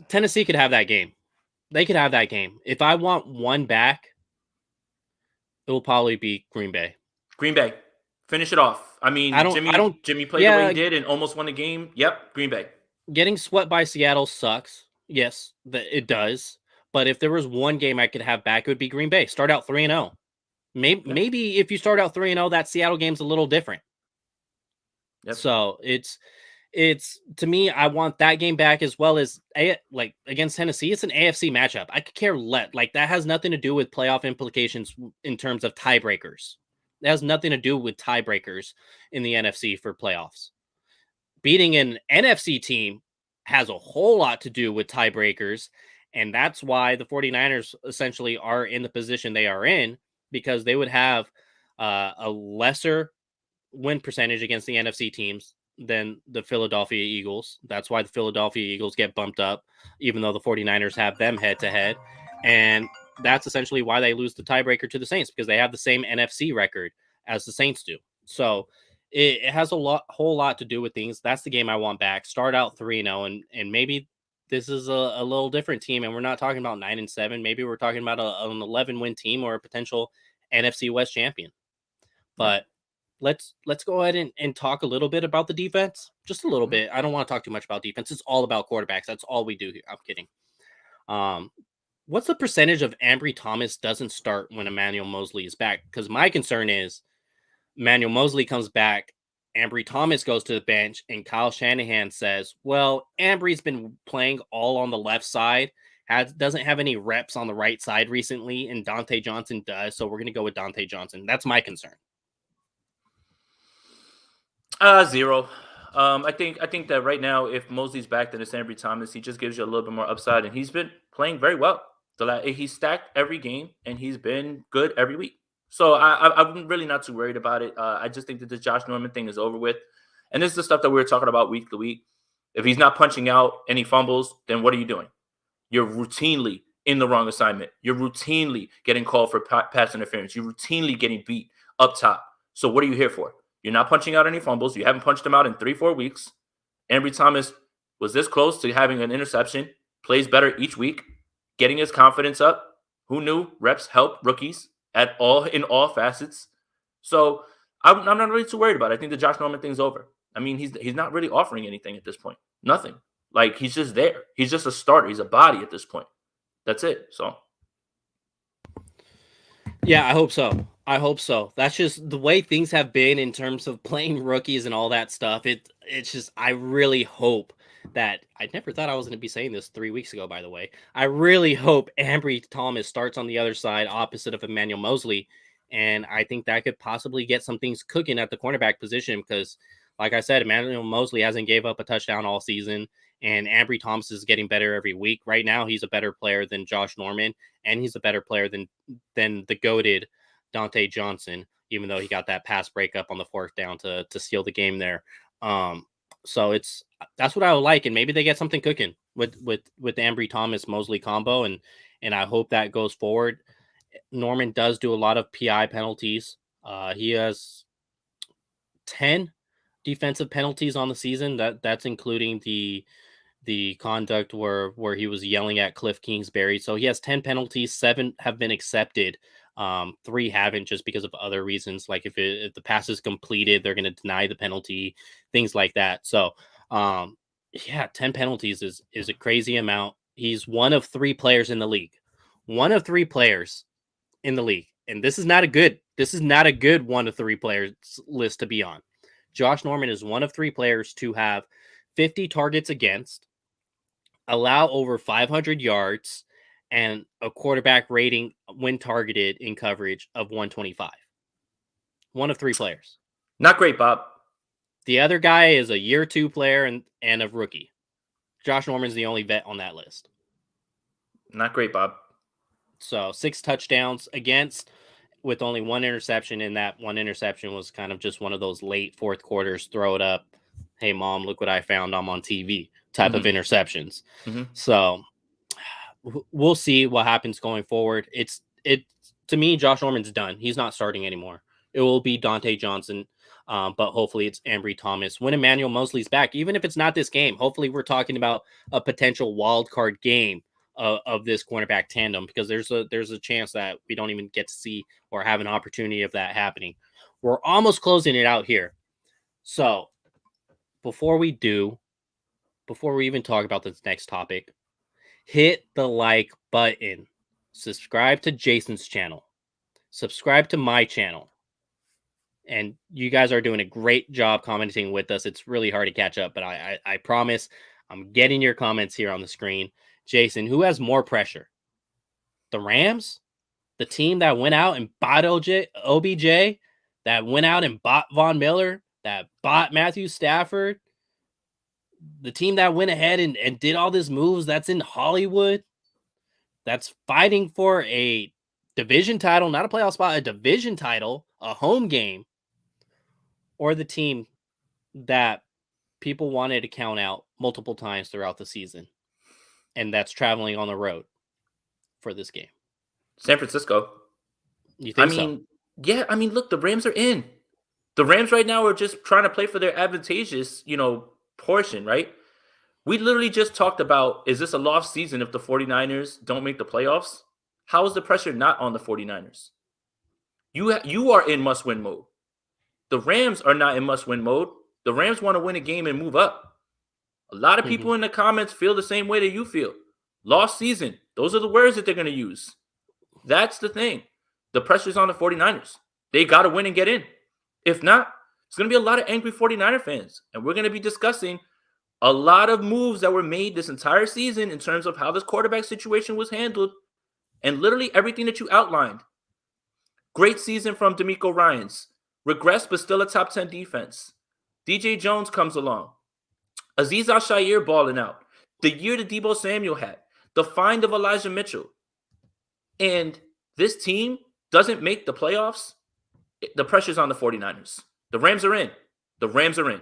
Speaker 2: Tennessee could have that game. They could have that game. If I want one back, it will probably be Green Bay.
Speaker 1: Green Bay. Finish it off. I mean, Jimmy played the way he did and almost won the game. Yep, Green Bay.
Speaker 2: Getting swept by Seattle sucks. Yes, it does. But if there was one game I could have back, it would be Green Bay. Start out 3-0. Maybe if you start out 3-0, that Seattle game's a little different. Yep. So it's to me, I want that game back as well as like against Tennessee. It's an AFC matchup. I could care less. Like that has nothing to do with playoff implications in terms of tiebreakers. It has nothing to do with tiebreakers in the NFC for playoffs. Beating an NFC team has a whole lot to do with tiebreakers. And that's why the 49ers essentially are in the position they are in, because they would have a lesser win percentage against the NFC teams than the Philadelphia Eagles. That's why the Philadelphia Eagles get bumped up, even though the 49ers have them head to head. And that's essentially why they lose the tiebreaker to the Saints, because they have the same NFC record as the Saints do. So it has a whole lot to do with things. That's the game I want back. Start out 3-0 and maybe this is a little different team, and we're not talking about 9-7. Maybe we're talking about an 11-win team or a potential NFC West champion. But let's go ahead and talk a little bit about the defense, just a little bit. I don't want to talk too much about defense. It's all about quarterbacks. That's all we do here. I'm kidding. What's the percentage of Ambry Thomas doesn't start when Emmanuel Moseley is back? Because my concern is Emmanuel Moseley comes back, Ambry Thomas goes to the bench, and Kyle Shanahan says, well, Ambry's been playing all on the left side, doesn't have any reps on the right side recently, and Dante Johnson does, so we're going to go with Dante Johnson. That's my concern.
Speaker 1: 0. I think that right now, if Mosley's back, then it's Ambry Thomas. He just gives you a little bit more upside, and he's been playing very well. He's stacked every game, and he's been good every week. So I'm really not too worried about it. I just think that the Josh Norman thing is over with. And this is the stuff that we were talking about week to week. If he's not punching out any fumbles, then what are you doing? You're routinely in the wrong assignment. You're routinely getting called for pass interference. You're routinely getting beat up top. So what are you here for? You're not punching out any fumbles. You haven't punched them out in 3-4 weeks. Ambry Thomas was this close to having an interception, plays better each week, getting his confidence up. Who knew reps help rookies in all facets? So I'm not really too worried about it. I think the Josh Norman thing's over. I mean, he's not really offering anything at this point. Nothing. Like, he's just there. He's just a starter. He's a body at this point. That's it. So.
Speaker 2: Yeah, I hope so. That's just the way things have been in terms of playing rookies and all that stuff. It's just, I really hope that, I never thought I was going to be saying this 3 weeks ago, by the way. I really hope Ambry Thomas starts on the other side opposite of Emmanuel Moseley. And I think that could possibly get some things cooking at the cornerback position because, like I said, Emmanuel Moseley hasn't gave up a touchdown all season. And Ambry Thomas is getting better every week. Right now, he's a better player than Josh Norman, and he's a better player than the goated Dante Johnson, even though he got that pass breakup on the 4th down to steal the game there. So that's what I would like, and maybe they get something cooking with Ambry Thomas Moseley combo, and I hope that goes forward. Norman does do a lot of PI penalties. He has 10 defensive penalties on the season. That's including the conduct where he was yelling at Cliff Kingsbury. So he has 10 penalties. 7 have been accepted. 3 haven't, just because of other reasons. Like if the pass is completed, they're going to deny the penalty, things like that. So, 10 penalties is a crazy amount. He's one of 3 players in the league. One of 3 players in the league. And this is not a good 1 of 3 players list to be on. Josh Norman is one of 3 players to have 50 targets against, allow over 500 yards, and a quarterback rating when targeted in coverage of 125. One of 3 players.
Speaker 1: Not great, Bob.
Speaker 2: The other guy is a year 2 player and a rookie. Josh Norman's the only vet on that list.
Speaker 1: Not great, Bob.
Speaker 2: So 6 touchdowns against, with only 1 interception, and that 1 interception was kind of just one of those late 4th quarters, throw it up, hey mom, look what I found, I'm on TV type of interceptions. So we'll see what happens going forward. To me, Josh Norman's done. He's not starting anymore. It will be Dante Johnson, but hopefully it's Ambry Thomas. When Emmanuel Moseley's back, even if it's not this game, hopefully we're talking about a potential wild card game of this cornerback tandem, because there's a chance that we don't even get to see or have an opportunity of that happening. We're almost closing it out here. So before we even talk about this next topic, hit the like button, subscribe to Jason's channel, subscribe to my channel. And you guys are doing a great job commenting with us. It's really hard to catch up, but I promise I'm getting your comments here on the screen. Jason, who has more pressure? The Rams? The team that went out and bought OBJ, that went out and bought Von Miller, that bought Matthew Stafford? The team that went ahead and did all these moves that's in Hollywood, that's fighting for a division title, not a playoff spot, a division title, a home game? Or the team that people wanted to count out multiple times throughout the season, and that's traveling on the road for this game?
Speaker 1: San Francisco.
Speaker 2: You think so?
Speaker 1: Yeah. I mean, look, the Rams are in. The Rams right now are just trying to play for their advantageous, portion, right? We literally just talked about, is this a lost season if the 49ers don't make the playoffs? How is the pressure not on the 49ers? You are in must-win mode. The Rams are not in must-win mode. The Rams want to win a game and move up. A lot of people in the comments feel the same way that you feel. Lost season. Those are the words that they're going to use. That's the thing. The pressure's on the 49ers. They got to win and get in. If not, it's going to be a lot of angry 49er fans. And we're going to be discussing a lot of moves that were made this entire season in terms of how this quarterback situation was handled and literally everything that you outlined. Great season from DeMeco Ryans. Regressed, but still a top 10 defense. DJ Jones comes along. Azeez Al-Shaair balling out. The year that Deebo Samuel had. The find of Elijah Mitchell. And this team doesn't make the playoffs. The pressure's on the 49ers. The Rams are in. The Rams are in.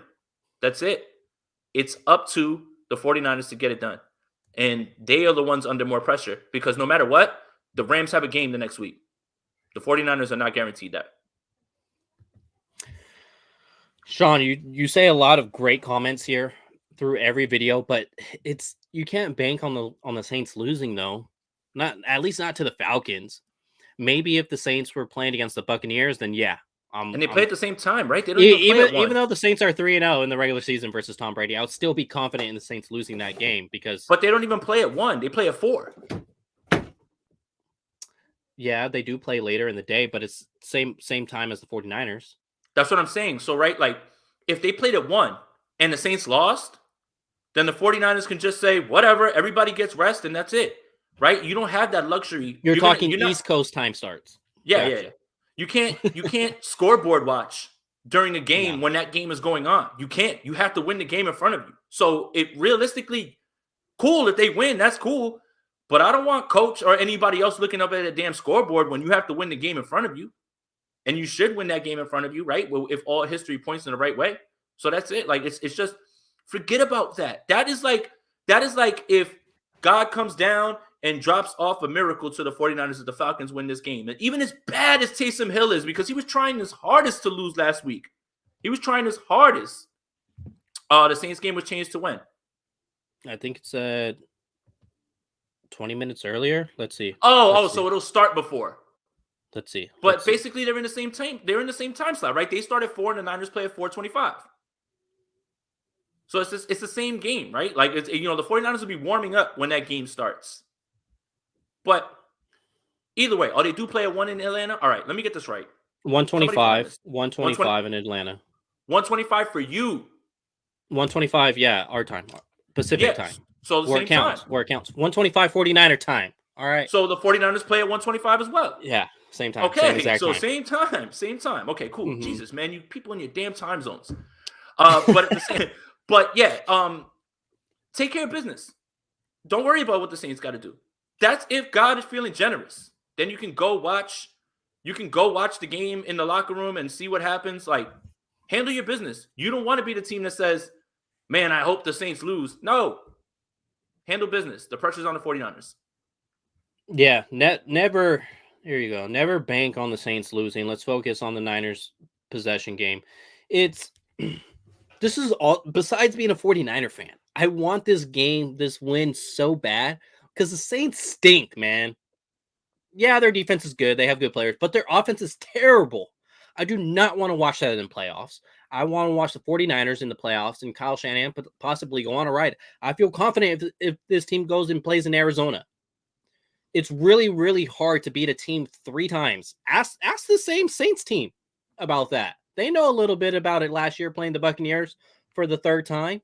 Speaker 1: That's it. It's up to the 49ers to get it done. And they are the ones under more pressure because no matter what, the Rams have a game the next week. The 49ers are not guaranteed that.
Speaker 2: Sean, you say a lot of great comments here through every video, but you can't bank on the Saints losing though. Not at least not to the Falcons. Maybe if the Saints were playing against the Buccaneers, then yeah.
Speaker 1: And they play at the same time, right? They don't even
Speaker 2: though the Saints are 3-0 in the regular season versus Tom Brady, I would still be confident in the Saints losing that game because.
Speaker 1: But they don't even play at 1; they play at 4.
Speaker 2: Yeah, they do play later in the day, but it's same time as the 49ers.
Speaker 1: That's what I'm saying. So, right, like if they played at 1 and the Saints lost, then the 49ers can just say, whatever, everybody gets rest and that's it, right? You don't have that luxury.
Speaker 2: You're talking East Coast time starts.
Speaker 1: Yeah. You can't scoreboard watch during a game when that game is going on. You can't. You have to win the game in front of you. So it realistically, cool if they win, that's cool. But I don't want coach or anybody else looking up at a damn scoreboard when you have to win the game in front of you. And you should win that game in front of you, right? Well, if all history points in the right way. So that's it. Like it's just forget about that. That is like if God comes down and drops off a miracle to the 49ers if the Falcons win this game. And even as bad as Taysom Hill is, because he was trying his hardest to lose last week. He was trying his hardest. The Saints game was changed to when?
Speaker 2: I think it's 20 minutes earlier. Let's see.
Speaker 1: So it'll start before.
Speaker 2: Let's see.
Speaker 1: But basically, they're in the same time. They're in the same time slot, right? They start at 4 and the Niners play at 4:25. So it's the same game, right? Like the 49ers will be warming up when that game starts. But either way, they do play at 1 in Atlanta. All right, let me get this right.
Speaker 2: 125 in Atlanta.
Speaker 1: 125 for you.
Speaker 2: 125, yeah, our time, Pacific time.
Speaker 1: So the same time.
Speaker 2: Where it counts. 125 49er time. All right.
Speaker 1: So the 49ers play at 125 as well.
Speaker 2: Yeah, same time.
Speaker 1: Okay, same time. Okay, cool. Mm-hmm. Jesus, man, you people in your damn time zones. Take care of business. Don't worry about what the Saints got to do. That's if God is feeling generous. Then you can go watch the game in the locker room and see what happens. Like, handle your business. You don't want to be the team that says, man, I hope the Saints lose. No. Handle business. The pressure's on the 49ers.
Speaker 2: Yeah, never. Here you go. Never bank on the Saints losing. Let's focus on the Niners possession game. This is all, besides being a 49er fan, I want this win so bad because the Saints stink, man. Yeah, their defense is good. They have good players, but their offense is terrible. I do not want to watch that in playoffs. I want to watch the 49ers in the playoffs and Kyle Shanahan possibly go on a ride. I feel confident if this team goes and plays in Arizona. It's really, really hard to beat a team 3 times. Ask the same Saints team about that. They know a little bit about it last year playing the Buccaneers for the 3rd time.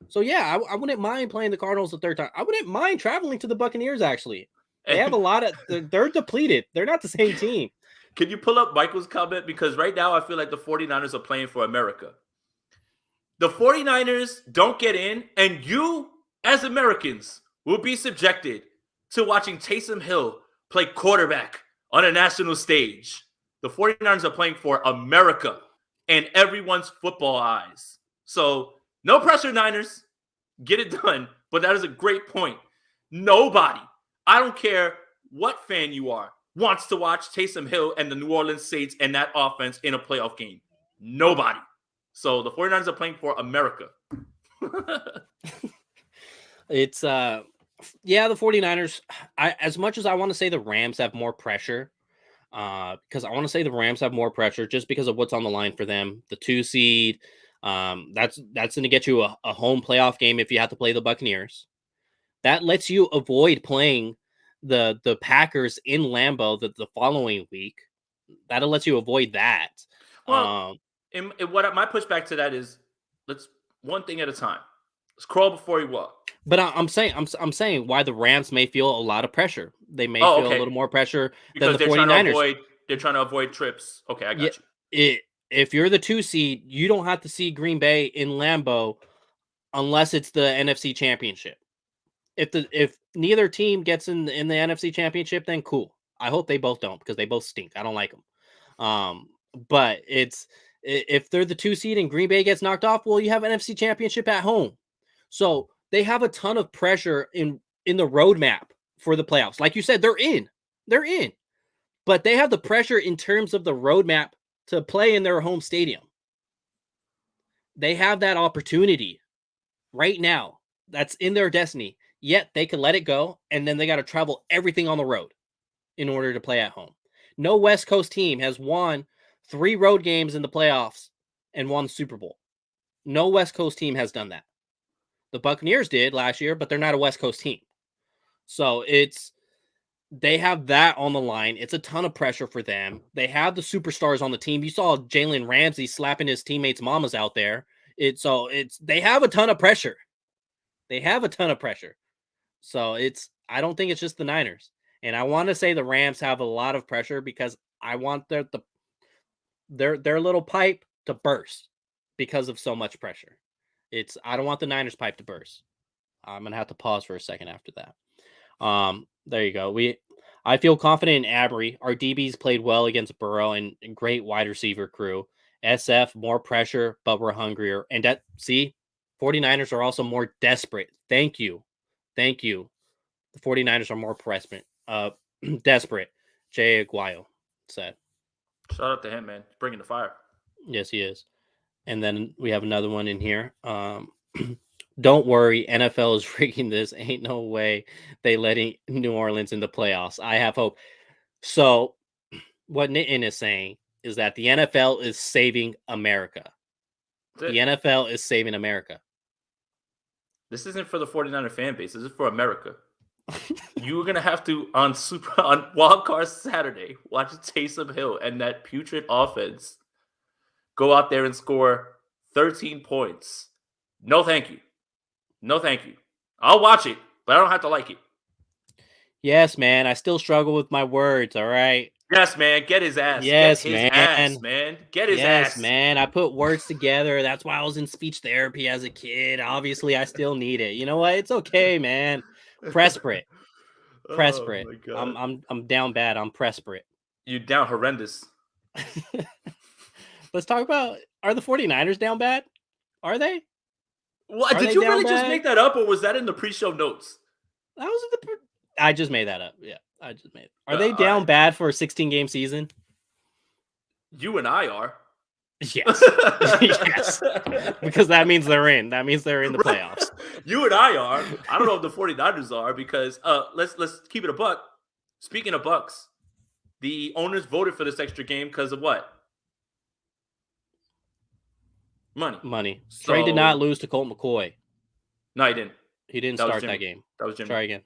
Speaker 2: So, yeah, I wouldn't mind playing the Cardinals the 3rd time. I wouldn't mind traveling to the Buccaneers, actually. They have a lot of – they're depleted. They're not the same team.
Speaker 1: Can you pull up Michael's comment? Because right now I feel like the 49ers are playing for America. The 49ers don't get in, and you, as Americans, will be subjected to watching Taysom Hill play quarterback on a national stage. The 49ers are playing for America and everyone's football eyes. So, no pressure, Niners. Get it done. But that is a great point. Nobody, I don't care what fan you are, wants to watch Taysom Hill and the New Orleans Saints and that offense in a playoff game. Nobody. So, the 49ers are playing for America.
Speaker 2: It's yeah, the 49ers, as much as I want to say the Rams have more pressure, because I want to say the Rams have more pressure just because of what's on the line for them. The 2 seed, that's going to get you a home playoff game if you have to play the Buccaneers. That lets you avoid playing the Packers in Lambeau the following week. That'll let you avoid that.
Speaker 1: Well, what my pushback to that is, let's one thing at a time. Let's crawl before you walk.
Speaker 2: But I'm saying why the Rams may feel a lot of pressure. They may feel a little more pressure than
Speaker 1: because
Speaker 2: the 49ers.
Speaker 1: They're trying to avoid trips. Okay, I got you.
Speaker 2: If you're the 2 seed, you don't have to see Green Bay in Lambeau unless it's the NFC Championship. If neither team gets in the NFC Championship, then cool. I hope they both don't, because they both stink. I don't like them. But if they're the 2 seed and Green Bay gets knocked off, well, you have NFC Championship at home. So they have a ton of pressure in the roadmap for the playoffs. Like you said, they're in. But they have the pressure in terms of the roadmap to play in their home stadium. They have that opportunity right now. That's in their destiny. Yet they could let it go, and then they got to travel everything on the road in order to play at home. No West Coast team has won 3 road games in the playoffs and won the Super Bowl. No West Coast team has done that. The Buccaneers did last year, but they're not a West Coast team. So they have that on the line. It's a ton of pressure for them. They have the superstars on the team. You saw Jalen Ramsey slapping his teammates' mamas out there. They have a ton of pressure. So I don't think it's just the Niners. And I want to say the Rams have a lot of pressure because I want their little pipe to burst because of so much pressure. I don't want the Niners pipe to burst. I'm going to have to pause for a second after that. There you go. I feel confident in Abry. Our DBs played well against Burrow and great wide receiver crew. SF, more pressure, but we're hungrier. And 49ers are also more desperate. Thank you. The 49ers are more desperate. Jay Aguayo said.
Speaker 1: Shout out to him, man. He's bringing the fire.
Speaker 2: Yes, he is. And then we have another one in here. Don't worry, NFL is rigging this. Ain't no way they letting New Orleans in the playoffs. I have hope. So what Nitin is saying is that the NFL is saving America. The NFL is saving America.
Speaker 1: This isn't for the 49er fan base. This is for America. You're going to have to, on Wild Card Saturday, watch Taysom Hill and that putrid offense go out there and score 13 points. No, thank you. I'll watch it, but I don't have to like it.
Speaker 2: Yes, man. I still struggle with my words, all right?
Speaker 1: Yes, man. Get his ass.
Speaker 2: Yes,
Speaker 1: Get his ass, man. Get his ass.
Speaker 2: Yes, man. I put words together. That's why I was in speech therapy as a kid. Obviously, I still need it. You know what? It's okay, man. Presprit. I'm down bad. I'm Presprit.
Speaker 1: You down horrendous.
Speaker 2: Let's talk about, are the 49ers down bad? Are they?
Speaker 1: What? Did you really just make that up, or was that in the pre-show notes?
Speaker 2: That was in I just made that up. Yeah, I just made it. Are they down bad for a 16-game season?
Speaker 1: You and I are.
Speaker 2: Yes. Yes. Because that means they're in. That means they're in the playoffs.
Speaker 1: You and I are. I don't know if the 49ers are, because let's keep it a buck. Speaking of bucks, the owners voted for this extra game because of what? Money.
Speaker 2: So, Trey did not lose to Colt McCoy.
Speaker 1: No, he didn't.
Speaker 2: He didn't start that game.
Speaker 1: That was Jimmy.
Speaker 2: Try again.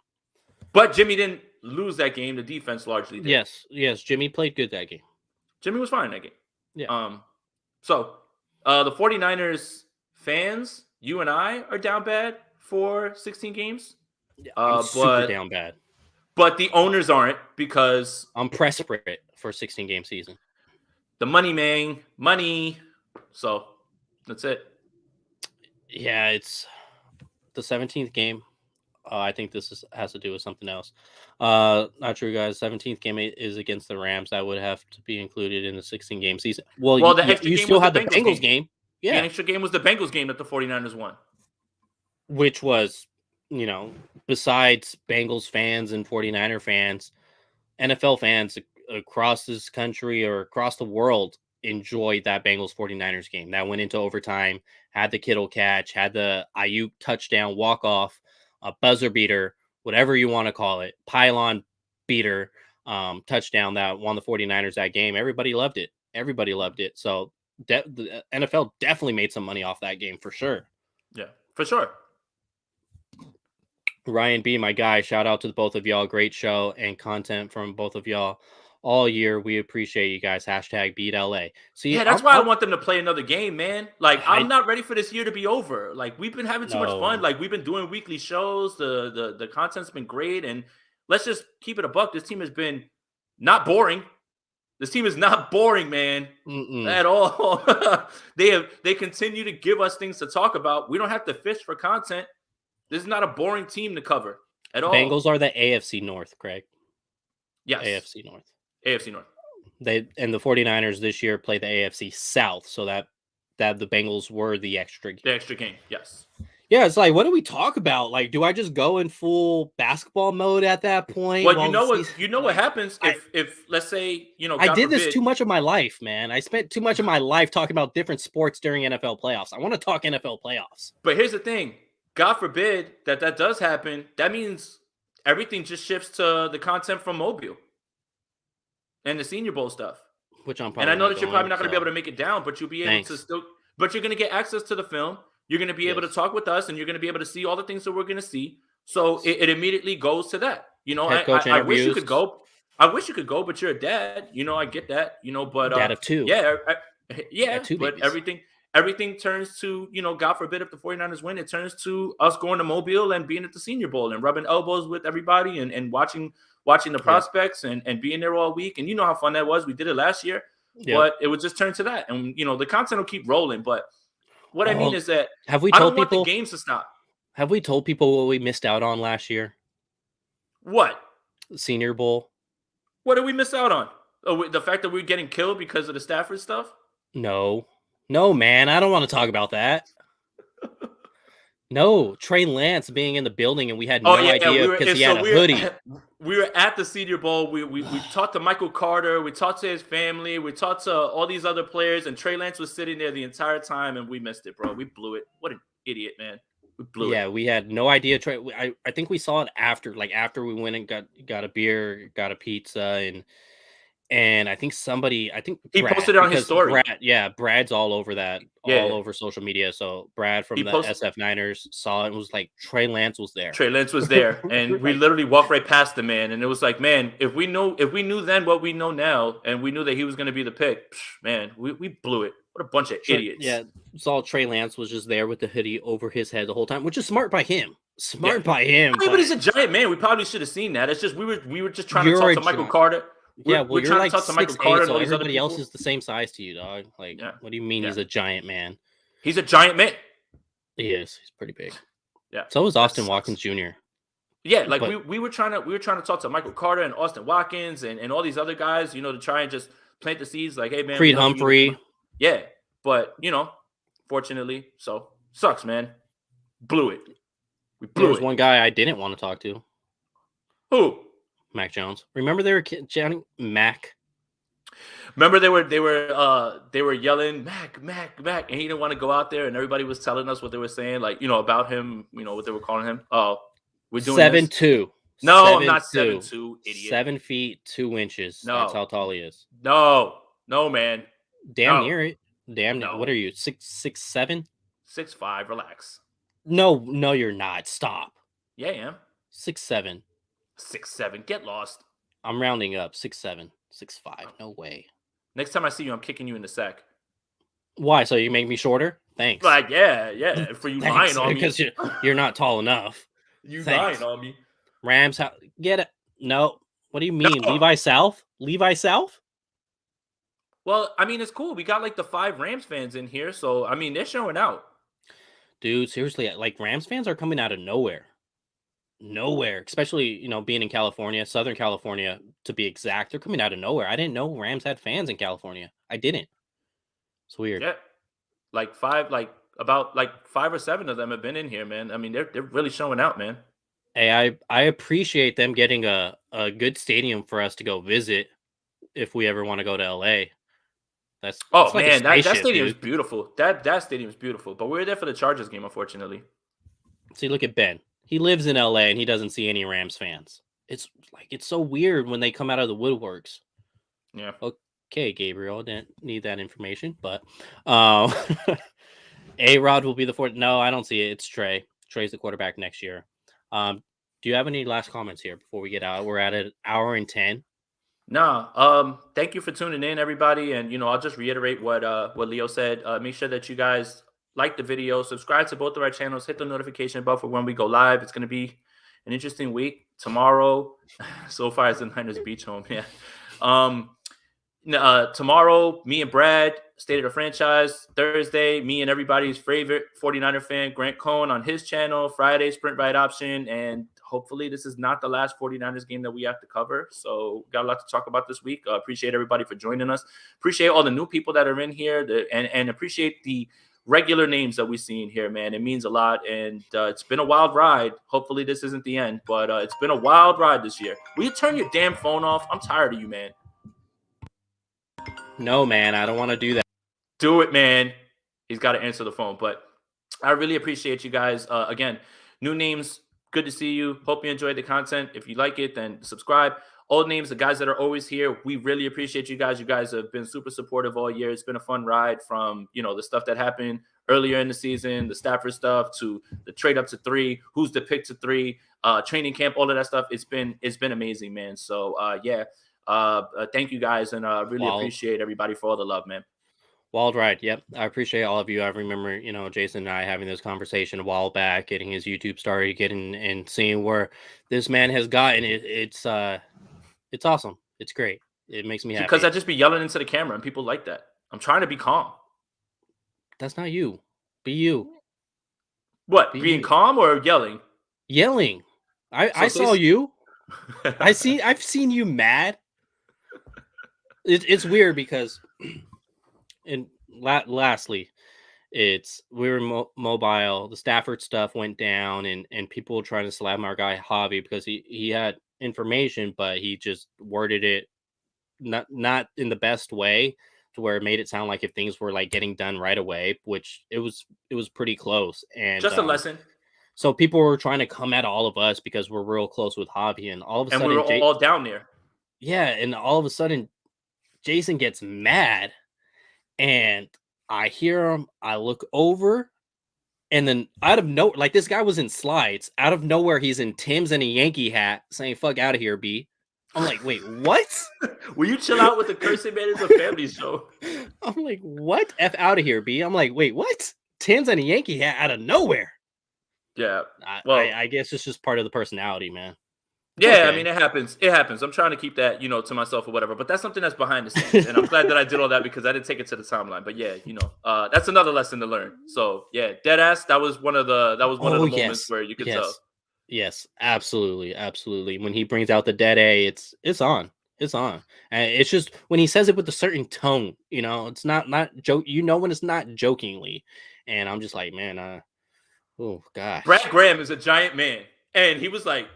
Speaker 1: But Jimmy didn't lose that game. The defense largely did.
Speaker 2: Yes. Jimmy played good that game.
Speaker 1: Jimmy was fine in that game.
Speaker 2: Yeah.
Speaker 1: So the 49ers fans, you and I, are down bad for 16 games.
Speaker 2: Yeah, super down bad.
Speaker 1: But the owners aren't, because
Speaker 2: I'm Presprit for a 16-game season.
Speaker 1: The money, man. Money. So that's it.
Speaker 2: Yeah, it's the 17th game. I think this has to do with something else. Not true, guys. 17th game is against the Rams. That would have to be included in the 16-game season. Well, you still had the Bengals game. Yeah.
Speaker 1: The extra game was the Bengals game that the 49ers won.
Speaker 2: Which was, besides Bengals fans and 49er fans, NFL fans across this country or across the world enjoyed that Bengals 49ers game. That went into overtime, had the Kittle catch, had the Ayuk touchdown walk-off. a buzzer beater, whatever you want to call it, pylon beater touchdown that won the 49ers that game. Everybody loved it. Everybody loved it. So the NFL definitely made some money off that game for sure.
Speaker 1: Yeah, for sure.
Speaker 2: Ryan B, my guy, shout out to the both of y'all. Great show and content from both of y'all all year. We appreciate you guys. Hashtag beat LA. See,
Speaker 1: yeah, that's why I want them to play another game, man. Like, I'm not ready for this year to be over. Like, we've been having too much fun. Like, we've been doing weekly shows. The content's been great. And let's just keep it a buck. This team has been not boring. This team is not boring, man, at all. They continue to give us things to talk about. We don't have to fish for content. This is not a boring team to cover at all.
Speaker 2: Bengals are the AFC North, Craig.
Speaker 1: Yes.
Speaker 2: AFC North.
Speaker 1: AFC North.
Speaker 2: The 49ers this year play the AFC South, so that the Bengals were the extra game.
Speaker 1: The extra game, yes.
Speaker 2: Yeah, it's like, what do we talk about? Like, do I just go in full basketball mode at that point?
Speaker 1: Well, you know what happens if let's say,
Speaker 2: I did this too much of my life, man. I spent too much of my life talking about different sports during NFL playoffs. I want to talk NFL playoffs.
Speaker 1: But here's the thing. God forbid that does happen. That means everything just shifts to the content from Mobile and the Senior Bowl stuff.
Speaker 2: Which I'm probably
Speaker 1: and I know that you're probably not going to be able to make it down, but you'll be able to still. But you're going to get access to the film. You're going to be able to talk with us, and you're going to be able to see all the things that we're going to see. So it immediately goes to that. I wish you could go. I wish you could go, but you're a dad. I get that. But
Speaker 2: dad of two.
Speaker 1: Yeah. But everything turns to, God forbid if the 49ers win, it turns to us going to Mobile and being at the Senior Bowl and rubbing elbows with everybody and watching the prospects and being there all week. And you know how fun that was. We did it last year, but it would just turn to that. And, the content will keep rolling. But what I mean is that I don't want the games to stop.
Speaker 2: Have we told people what we missed out on last year?
Speaker 1: What?
Speaker 2: Senior Bowl.
Speaker 1: What did we miss out on? Oh, the fact that we're getting killed because of the Stafford stuff?
Speaker 2: No, man. I don't want to talk about that. No, Trey Lance being in the building and we had no idea because he had a hoodie.
Speaker 1: We were at the Senior Bowl. We talked to Michael Carter. We talked to his family. We talked to all these other players, and Trey Lance was sitting there the entire time, and we missed it, bro. We blew it. What an idiot, man. We blew it.
Speaker 2: Yeah, we had no idea. I think we saw it after we went and got a beer, got a pizza, and I think
Speaker 1: he posted it on his story.
Speaker 2: Brad's all over that, all over social media. So Brad from SF Niners saw it and was like, Trey Lance was there.
Speaker 1: Trey Lance was there, and we literally walked right past the man, and it was like, man, if we knew then what we know now, and we knew that he was going to be the pick, man, we blew it. What a bunch of idiots.
Speaker 2: Yeah, saw Trey Lance was just there with the hoodie over his head the whole time, which is smart by him. By him.
Speaker 1: But he's a giant man. We probably should have seen that. It's just we were just trying to talk to Michael Carter.
Speaker 2: We're you're like 6'8", so everybody else is the same size to you, dog. Like, what do you mean he's a giant man?
Speaker 1: He's a giant man.
Speaker 2: He is. He's pretty big.
Speaker 1: Yeah.
Speaker 2: So is Austin Watkins Jr.
Speaker 1: Yeah, like we were trying to talk to Michael Carter and Austin Watkins and all these other guys, to try and just plant the seeds. Like, hey man,
Speaker 2: Creed Humphrey.
Speaker 1: Yeah, but fortunately, so sucks, man. Blew it. We blew it.
Speaker 2: There was one guy I didn't want to talk to.
Speaker 1: Who?
Speaker 2: Mac Jones. Remember they were chanting Mac?
Speaker 1: Remember they were yelling Mac, and he didn't want to go out there, and everybody was telling us what they were saying, like, about him, what they were calling him. Oh, we're doing
Speaker 2: 7'2".
Speaker 1: No, I'm not 7'2", idiot.
Speaker 2: 7 feet 2 inches. No. That's how tall he is.
Speaker 1: No, man.
Speaker 2: Damn near it. Damn near. What are you? 6'7"?
Speaker 1: 6'5". Relax.
Speaker 2: No, you're not. Stop.
Speaker 1: Yeah, I am.
Speaker 2: 6'7".
Speaker 1: 6'7". Get lost.
Speaker 2: I'm rounding up. 6'7", 6'5". No way.
Speaker 1: Next time I see you, I'm kicking you in the sack.
Speaker 2: Why? So you make me shorter? Thanks.
Speaker 1: Like, yeah. For you lying on me.
Speaker 2: Because you're not tall enough.
Speaker 1: You lying on me.
Speaker 2: Rams, get it? No. What do you mean? No. Levi South?
Speaker 1: Well, I mean, it's cool. We got like the 5 Rams fans in here. So, I mean, they're showing out.
Speaker 2: Dude, seriously, like Rams fans are coming out of nowhere. Especially, being in California, Southern California, to be exact. They're coming out of nowhere. I didn't know Rams had fans in California. I didn't. It's weird.
Speaker 1: Yeah. About 5 or 7 of them have been in here, man. I mean, they're really showing out, man.
Speaker 2: Hey, I appreciate them getting a good stadium for us to go visit if we ever want to go to LA. That's
Speaker 1: man, that stadium is beautiful. That stadium is beautiful. But we were there for the Chargers game, unfortunately.
Speaker 2: See, look at Ben. He lives in LA and he doesn't see any Rams fans. It's so weird when they come out of the woodworks.
Speaker 1: Yeah.
Speaker 2: Okay, Gabriel, didn't need that information, but A-Rod will be the fourth. No, I don't see it. It's Trey. Trey's the quarterback next year. Do you have any last comments here before we get out? We're at an hour and 10.
Speaker 1: No. Thank you for tuning in, everybody. And I'll just reiterate what Leo said. Make sure that you guys like the video, subscribe to both of our channels, hit the notification bell for when we go live. It's going to be an interesting week tomorrow. So far as the Niners beach home, yeah. Tomorrow, me and Brad, State of the Franchise. Thursday, me and everybody's favorite 49er fan, Grant Cohn, on his channel. Friday, Sprint Ride Option. And hopefully this is not the last 49ers game that we have to cover. So got a lot to talk about this week. Appreciate everybody for joining us. Appreciate all the new people that are in here, and appreciate the regular names that we see in here, man. It means a lot, and it's been a wild ride. Hopefully this isn't the end, but it's been a wild ride this year. Will you turn your damn phone off? I'm tired of you, man.
Speaker 2: No, man, I don't want to do that.
Speaker 1: Do it, man. He's got to answer the phone, but I really appreciate you guys. Again, new names, good to see you. Hope you enjoyed the content. If you like it, then subscribe. Old names, the guys that are always here, we really appreciate you guys. You guys have been super supportive all year. It's been a fun ride from, the stuff that happened earlier in the season, the Stafford stuff, to the trade up to 3, who's the pick to 3, training camp, all of that stuff. It's been amazing, man. So, thank you guys, and really appreciate everybody for all the love, man.
Speaker 2: Wild ride. Yep. I appreciate all of you. I remember, Jason and I having this conversation a while back, getting his YouTube started, getting and seeing where this man has gotten. It's awesome. It's great. It makes me happy.
Speaker 1: Because I just be yelling into the camera and people like that. I'm trying to be calm.
Speaker 2: That's not you. Be you.
Speaker 1: What? Being calm or yelling?
Speaker 2: Yelling. I saw you. I've seen you mad. It's weird because and lastly, we were mobile. The Stafford stuff went down, and people were trying to slam our guy Javi because he had information, but he just worded it not in the best way, to where it made it sound like if things were like getting done right away, which it was pretty close. And
Speaker 1: just a lesson.
Speaker 2: So people were trying to come at all of us because we're real close with Javi, and all of a sudden
Speaker 1: we were all down there.
Speaker 2: Yeah, and all of a sudden Jason gets mad, and I hear him. I look over, and then out of nowhere, like this guy was in slides. Out of nowhere, he's in Tim's and a Yankee hat, saying "fuck out of here, B." I'm like, wait, what?
Speaker 1: Will you chill out with the Cursed Man is a Family show?
Speaker 2: I'm like, what? F out of here, B. I'm like, wait, what? Tim's and a Yankee hat out of nowhere.
Speaker 1: Yeah.
Speaker 2: Well, I guess it's just part of the personality, man.
Speaker 1: Yeah, okay. I mean, it happens. I'm trying to keep that, to myself or whatever. But that's something that's behind the scenes, and I'm glad that I did all that because I didn't take it to the timeline. But yeah, that's another lesson to learn. So yeah, dead ass. That was one of the moments where you could tell.
Speaker 2: Yes, absolutely. When he brings out the dead A, it's on. And it's just when he says it with a certain tone, it's not joke. When it's not jokingly, and I'm just like, man, oh gosh.
Speaker 1: Brad Graham is a giant man, and he was like,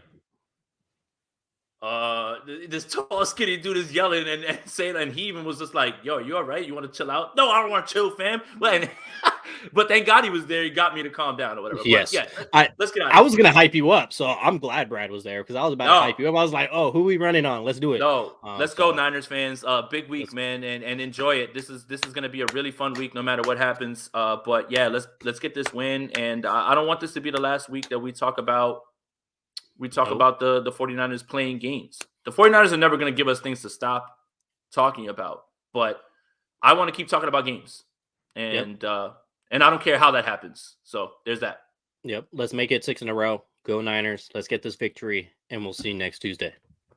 Speaker 1: this tall skinny dude is yelling and saying, and he even was just like, yo, you all right? You want to chill out? No, I don't want to chill, fam. But thank God he was there. He got me to calm down or whatever.
Speaker 2: Yes.
Speaker 1: But yeah, let's get out of
Speaker 2: here. I was going to hype you up, so I'm glad Brad was there because I was about to hype you up. I was like, oh, who are we running on? Let's do it.
Speaker 1: No, let's go, Niners fans. Big week, man, and enjoy it. This is going to be a really fun week no matter what happens. But yeah, let's get this win. And I don't want this to be the last week that we talk about the 49ers playing games. The 49ers are never going to give us things to stop talking about, but I want to keep talking about games. And and I don't care how that happens. So there's that.
Speaker 2: Yep. Let's make it 6 in a row. Go Niners. Let's get this victory, and we'll see you next Tuesday.